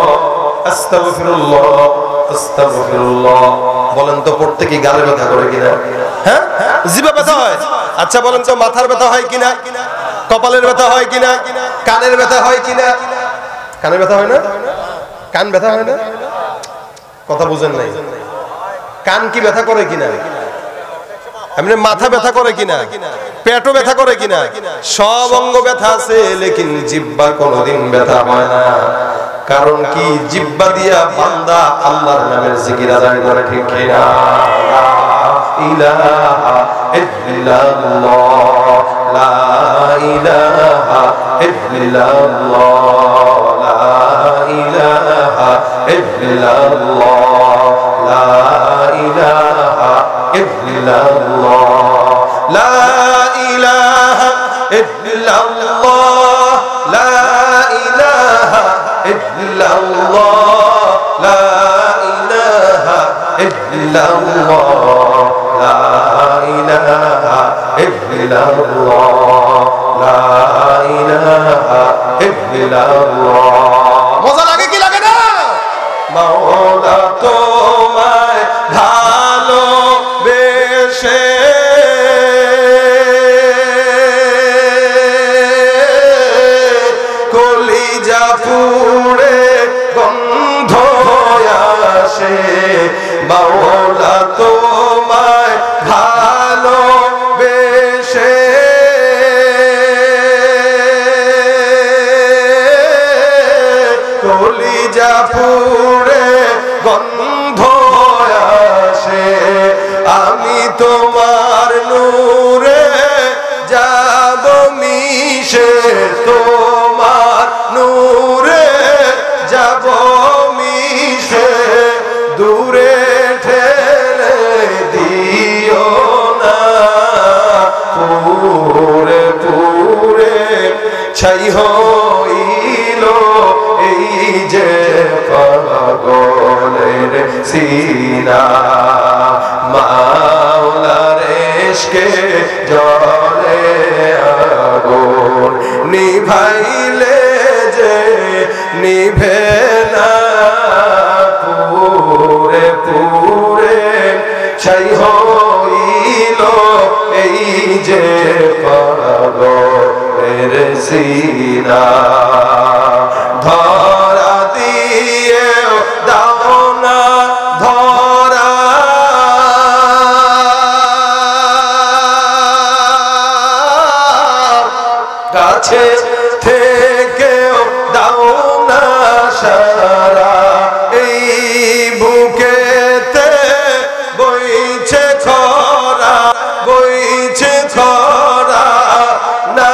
আস্তাগফিরুল্লাহ আস্তাগফিরুল্লাহ। বলেন তো পড়তে কি গালে ব্যথা করে কিনা? হ্যাঁ, জিভে ব্যথা হয়। আচ্ছা বলেন তো মাথার ব্যথা হয় কিনা? কপালের ব্যথা হয় কিনা? কানের ব্যথা হয় কিনা? কানের ব্যথা হয় না? কান ব্যথা হয় না? কথা বুঝেন নাই। কান কি ব্যথা করে কিনা? এমনি মাথা ব্যথা করে কিনা? পেটও ব্যথা করে কিনা? সব অঙ্গ ব্যথা আছে, লেকিন জিহ্বা কোনোদিন ব্যথা হয় না। কারণ কি? জিহ্বা দিয়া বান্দা আল্লাহর নামের জিকির আদায় করে, ঠিক কিনা? লা ইলাহা ইল্লাল্লাহ লা ইলাহা ইল্লাল্লাহ লা ইলাহা ইল্লাল্লাহ লা ইলাহা ইল্লাল্লাহ লা ইলাহা ইল্লাল্লাহ লা ইলাহা ইল্লাল্লাহ লা ইল্লাল্লাহ লা ইলাহা ইল্লাল্লাহ লা ইলাহা ইল্লাল্লাহ। মজা লাগে কি লাগে না? মাওলা তোমায় ভালোবেসে কলিজা পুড়ে গন্ধ আসে, মাওলা তোমায় ভালোবেসে কলিজা পুড়ে গন্ধ আসে, আমি তোমার নূরে যাব মিশে, তোমার নূরে যাব মিশে, দূরে ঠেলে দিও না, পুরে পুরে ছাই হইল এই যে পাগলের সিনা, মাওলার ইশকে জলে আগুন নিভাইলে যে নিভে না, পুরে পুরে ছাই হইল এই যে পাগলের সিনা, ধরা দিয়ে দাও না ধরা, কাছে থেকেও দাও না সারা, এই বুকেতে বইছে খরা, বইছে খরা, না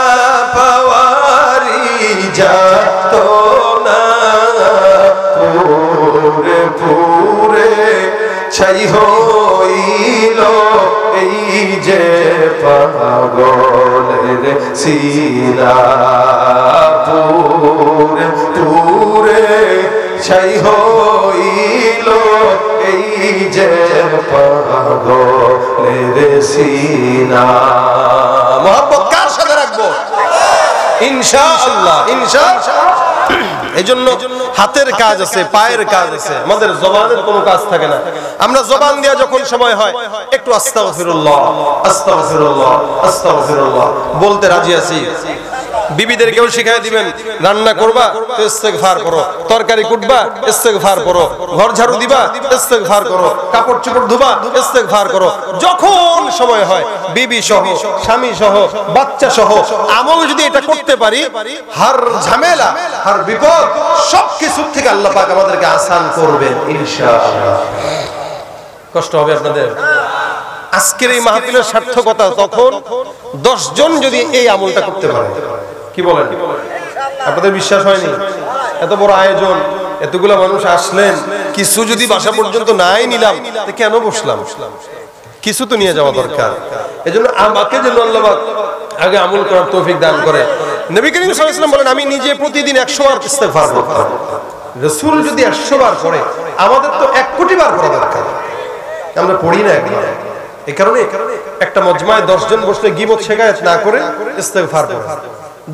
পাওয়ারি যাত না, পুরে পুরে ছাই হইল এই যে পাগলের সিনা, পুরে পুরে ছাই হইল এই যে পাগলের সিনা। মহব্বত কার সাথে রাখবো? ইনশাআল্লাহ, ইনশাআল্লাহ। এজন্য হাতের কাজ আছে, পায়ের কাজ আছে, আমাদের জবানের কোনো কাজ থাকে না। আমরা জবান দিয়ে যখন সময় হয় একটু আস্তাগফিরুল্লাহ আস্তাগফিরুল্লাহ আস্তাগফিরুল্লাহ বলতে রাজি আছি। বিবিদেরকেও শিখাই দিবেন, রান্না করবা তো ইস্তেগফার করো, তরকারি কুটবা ইস্তেগফার করো, ঘর ঝাড়ু দিবা ইস্তেগফার করো, কাপড় চোপড় ধোবা ইস্তেগফার করো। যখন সময় হয় বিবি সহ, স্বামী সহ, বাচ্চা সহ আমল যদি এটা করতে পারি, হার ঝামেলা, হার বিপদ সবকিছু থেকে আল্লাহ পাক আমাদেরকে আসান করবেন ইনশাআল্লাহ। কষ্ট হবে আপনাদের? আজকের এই মাহফিলের সার্থকতা তখন 10 জন যদি এই আমলটা করতে পারে। কি বলেন? আপনাদের বিশ্বাস হয়নি? এত বড় আয়োজন, এতগুলা মানুষ আসলেন, কিছু যদি বাসা পর্যন্ত নাই নিলাম তো কেন বসলাম? কিছু তো নিয়ে যাওয়া দরকার। এজন্য আমাকে যেন আল্লাহ পাক আগে আমল করার তৌফিক দান করে। নবী করিম সাল্লাল্লাহু আলাইহি ওয়াসাল্লাম বলেন, আমি নিজে প্রতিদিন 100 বার ইস্তেগফার করতাম। রাসূল যদি 100 বার করে, আমাদের তো 1 কোটি বার করা দরকার। আমরা পড়ি না একবার। এই কারণে একটা মজমায় 10 জন বসলে গীবত শিকায়েত না করে ইস্তেগফার করুন।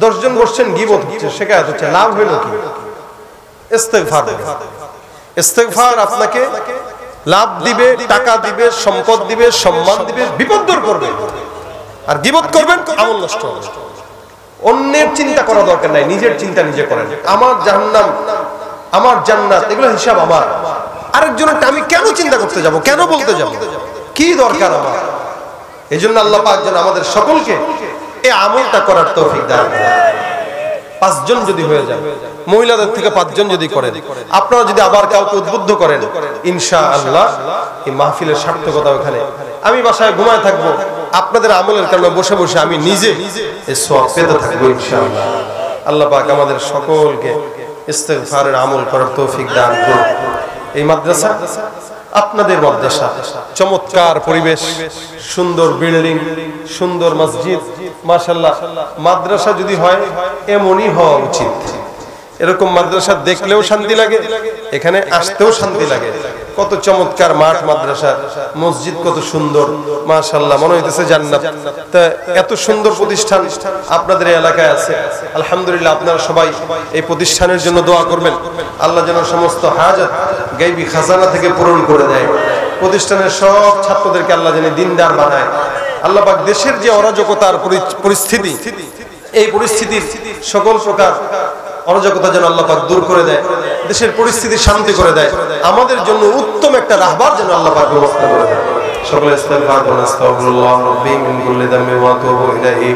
10 জন বসছেন, গীবত হচ্ছে, শিকায়েত হচ্ছে, লাভ হলো কি? ইস্তেগফার। ইস্তেগফার আপনাকে লাভ দিবে, টাকা দিবে, সম্পদ দিবে, সম্মান দিবে, বিপদ দূর করবে। আর গীবত করবেন আমল নষ্ট হবে। অন্যের চিন্তা করা দরকার নাই, নিজের চিন্তা নিজে করেন। আমার জাহান্নাম, আমার জান্নাত, এগুলো হিসাব আমার। আরেকজনের আমি কেন চিন্তা করতে যাব? কেন বলতে যাব? কি দরকার আমার? এজন্য আল্লাহ পাক যেন আমাদের সকলকে এই আমলটা করার তৌফিক দান করেন। 5 জন যদি হয়ে যায়, মহিলাদের থেকে 5 জন যদি করেন, আপনারা যদি আবার কাউকে উদ্বুদ্ধ করেন, ইনশাআল্লাহ এই মাহফিলের সার্থকতা ওখানে। আমি বাসায় ঘুমায় থাকবো, আপনাদের আমলের কারণে বসে বসে আমি নিজে এই সওয়াব পেতে থাকবো ইনশাআল্লাহ। আল্লাহ পাক আমাদের সকলকে ইস্তেগফারের আমল করার তৌফিক দান করুন। এই মাদ্রাসা আপনাদের মাদ্রাসা, চমৎকার পরিবেশ, সুন্দর বিল্ডিং, সুন্দর মসজিদ, মাশাআল্লাহ। মাদ্রাসা যদি হয় এমনই হওয়া উচিত। এরকম মাদ্রাসা দেখলেও শান্তি লাগে, এখানে আসতেও শান্তি লাগে। কত চমৎকার মাঠ মাদ্রাসা মসজিদ কত সুন্দর মাশাআল্লাহ মনে হইতেছে জান্নাত তা এত সুন্দর প্রতিষ্ঠান আপনাদের এলাকায় আছে আলহামদুলিল্লাহ আপনারা সবাই এই প্রতিষ্ঠানের জন্য দোয়া করবেন আল্লাহ যেন সমস্ত হাজাত গায়বী খাজানা থেকে পূরণ করে দেয় প্রতিষ্ঠানের সব ছাত্রদেরকে আল্লাহ যেন দিনদার বানায় আল্লাহ পাক দেশের যে অরাজকতার পরিস্থিতি এই পরিস্থিতির সকল প্রকার অরাজকতা যেন আল্লাহ পাক দূর করে দেয় দেশের পরিস্থিতি শান্তি করে দেয় আমাদের জন্য উত্তম একটা রাহবার যেন আল্লাহ পাক ব্যবস্থা করে দেয় সকলে ইস্তিগফার করুন আস্তাগফিরুল্লাহ রাব্বি মিন কুল্লি যামবি ওয়া আতুবু ইলাইহি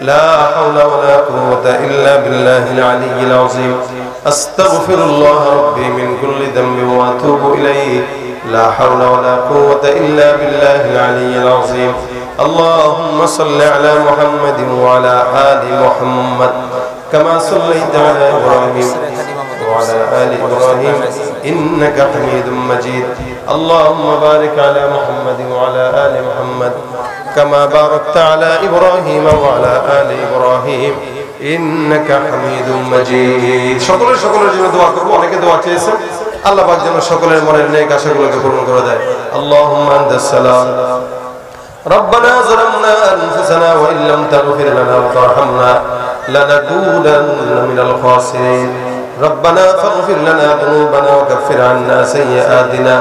লা হাওলা ওয়া লা কুওয়াতা ইল্লা বিল্লাহিল আলিয়্যিল আযীম আস্তাগফিরুল্লাহ রাব্বি মিন কুল্লি যামবি ওয়া আতুবু ইলাইহি لا حول ولا قوة إلا بالله العلي العظيم اللهم صل على محمد وعلى آل محمد كما صليت على إبراهيم وعلى آل إبراهيم إنك حميد مجيد اللهم بارك على محمد وعلى آل محمد كما باركت على إبراهيم وعلى آل إبراهيم إنك حميد مجيد সকলের জন্য দোয়া করব অনেকে দোয়া চেয়েছেন আল্লাহ পাক যেন সকলের মনের নেক আশাগুলোকে পূরণ করে দেয় আল্লাহুম্মা আনতাস সালাম ربنا ظلمنا أنفسنا وإن لم تغفر لنا وترحمنا لنكونن من الخاسرين ربنا فاغفر لنا ذنوبنا وكفر عنا سيئاتنا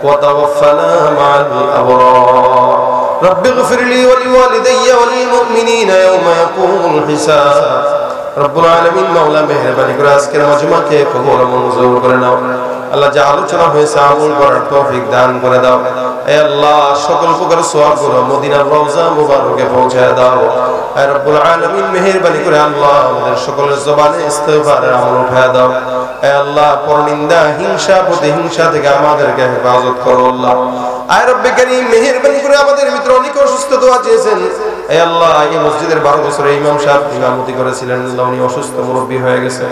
وتوفنا مع الأبرار رب اغفر لي ولوالدي وللمؤمنين يوم يقوم الحساب رب العالمين مولا মেহেরবানি করে আজকের মাজমাকে কবুল মঞ্জুর করে নাও আল্লাহ যা আলোচনা হয়েছে আমল করার তৌফিক দান করে দাও হে আল্লাহ সকল প্রকার সওয়াবগুলো মদিনার রওজা মুবারকে পৌঁছায় দাও হে রব্বুল আলামিন মেহেরবানি করে আল্লাহ আমাদের সকলের জবানে ইস্তিগফারের আমল উঠায় দাও হে আল্লাহ পরনিন্দা হিংসা প্রতিহিংসা থেকে আমাদেরকে হেফাজত করো আল্লাহ হে রব্বে কারীম মেহেরবানি করে আমাদের মিত্র অনেক অসুস্থ দোয়া চেয়েছেন হে আল্লাহ এই মসজিদের 12 বছরের ইমাম সাহেব ইমামতি করেছিলেন আল্লাহ উনি অসুস্থ মুরব্বি হয়ে গেছে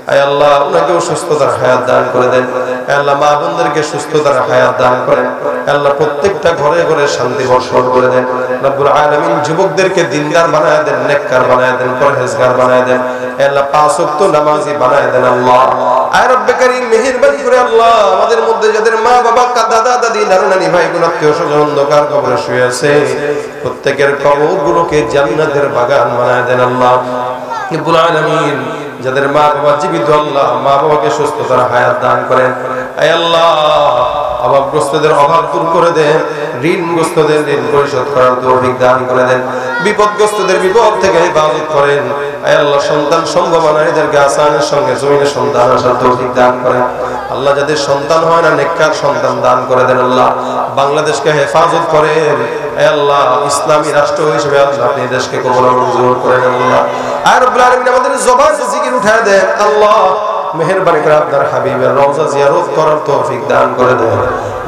হে আল্লাহ উনাকে সুস্থতার হায়াত দান করে দেন হে আল্লাহ মা বোনদেরকে সুস্থতার হায়াত দান করেন হে আল্লাহ প্রত্যেকটা ঘরে ঘরে শান্তি বর্ষণ করে দেন রব্বুল আলামিন যুবকদেরকে দিনদার বানায় দেন নেককার বানায় দেন পরহেজগার বানায় দেন হে আল্লাহ পাঁচ ওয়াক্ত নামাজি বানায় দেন আল্লাহ হে রব্বে কারীম মেহেরবানি করে আল্লাহ আমাদের মধ্যে যাদের মা বাবা দাদা দাদি নানা নানি ভাই বোন আত্মীয় স্বজন অন্ধকার কবরে শুয়ে আছে প্রত্যেকের কবরগুলোকে জান্নাতের বাগান বানায় দেন আল্লাহ রব্বুল আলামিন যাদের মা বাবা জীবিত আল্লাহ মা বাবাকে সুস্থতার হায়াত দান করেন হে আল্লাহ অভাবগ্রস্তদের অভাব দূর করে দেন ঋণগ্রস্তদের ঋণ পরিশোধ করার তৌফিক দান করে দেন বিপদগ্রস্তদের বিপদ থেকে হেফাজত করেন হে আল্লাহ সন্তান সম্ভাবনারীদেরকে আসানের সঙ্গে জমিনে সন্তান আসার তৌফিক দান করেন আল্লাহ যাদের সন্তান হয় না নেককার সন্তান দান করে দেন আল্লাহ বাংলাদেশকে হেফাজত করেন হে আল্লাহ ইসলামী রাষ্ট্র হিসেবে আল্লাহ আপনি দেশকে কবুল মঞ্জুর করেন আল্লাহ আর রব্বুল আলামিন আমাদের জবানে জিকির উঠায় দেন আল্লাহ মেহেরবানি করে আপনার হাবিবের রওজা জিয়ারত করার তৌফিক দান করে দেন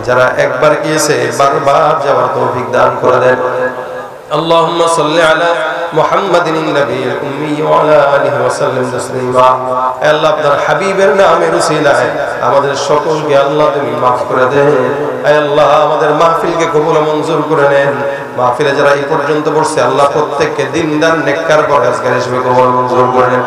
যারা একবার গিয়েছে বারবার যাওয়ার তৌফিক দান করে দেন اللهم صل على محمد النبي الأمي وعلى آله وسلم تسليما আল্লাহ আপনার হাবিবের নামের উসিলায় আমাদের সকলকে আল্লাহ তুমি maaf করে দেন আল্লাহ আমাদের মাহফিলকে কবুল মঞ্জুর করে নেন মাহফিলে যারা এই পর্যন্ত বসছে আল্লাহ প্রত্যেককে দিনদার নেককার পরহেজগার হিসেবে কবুল মঞ্জুর করে নেন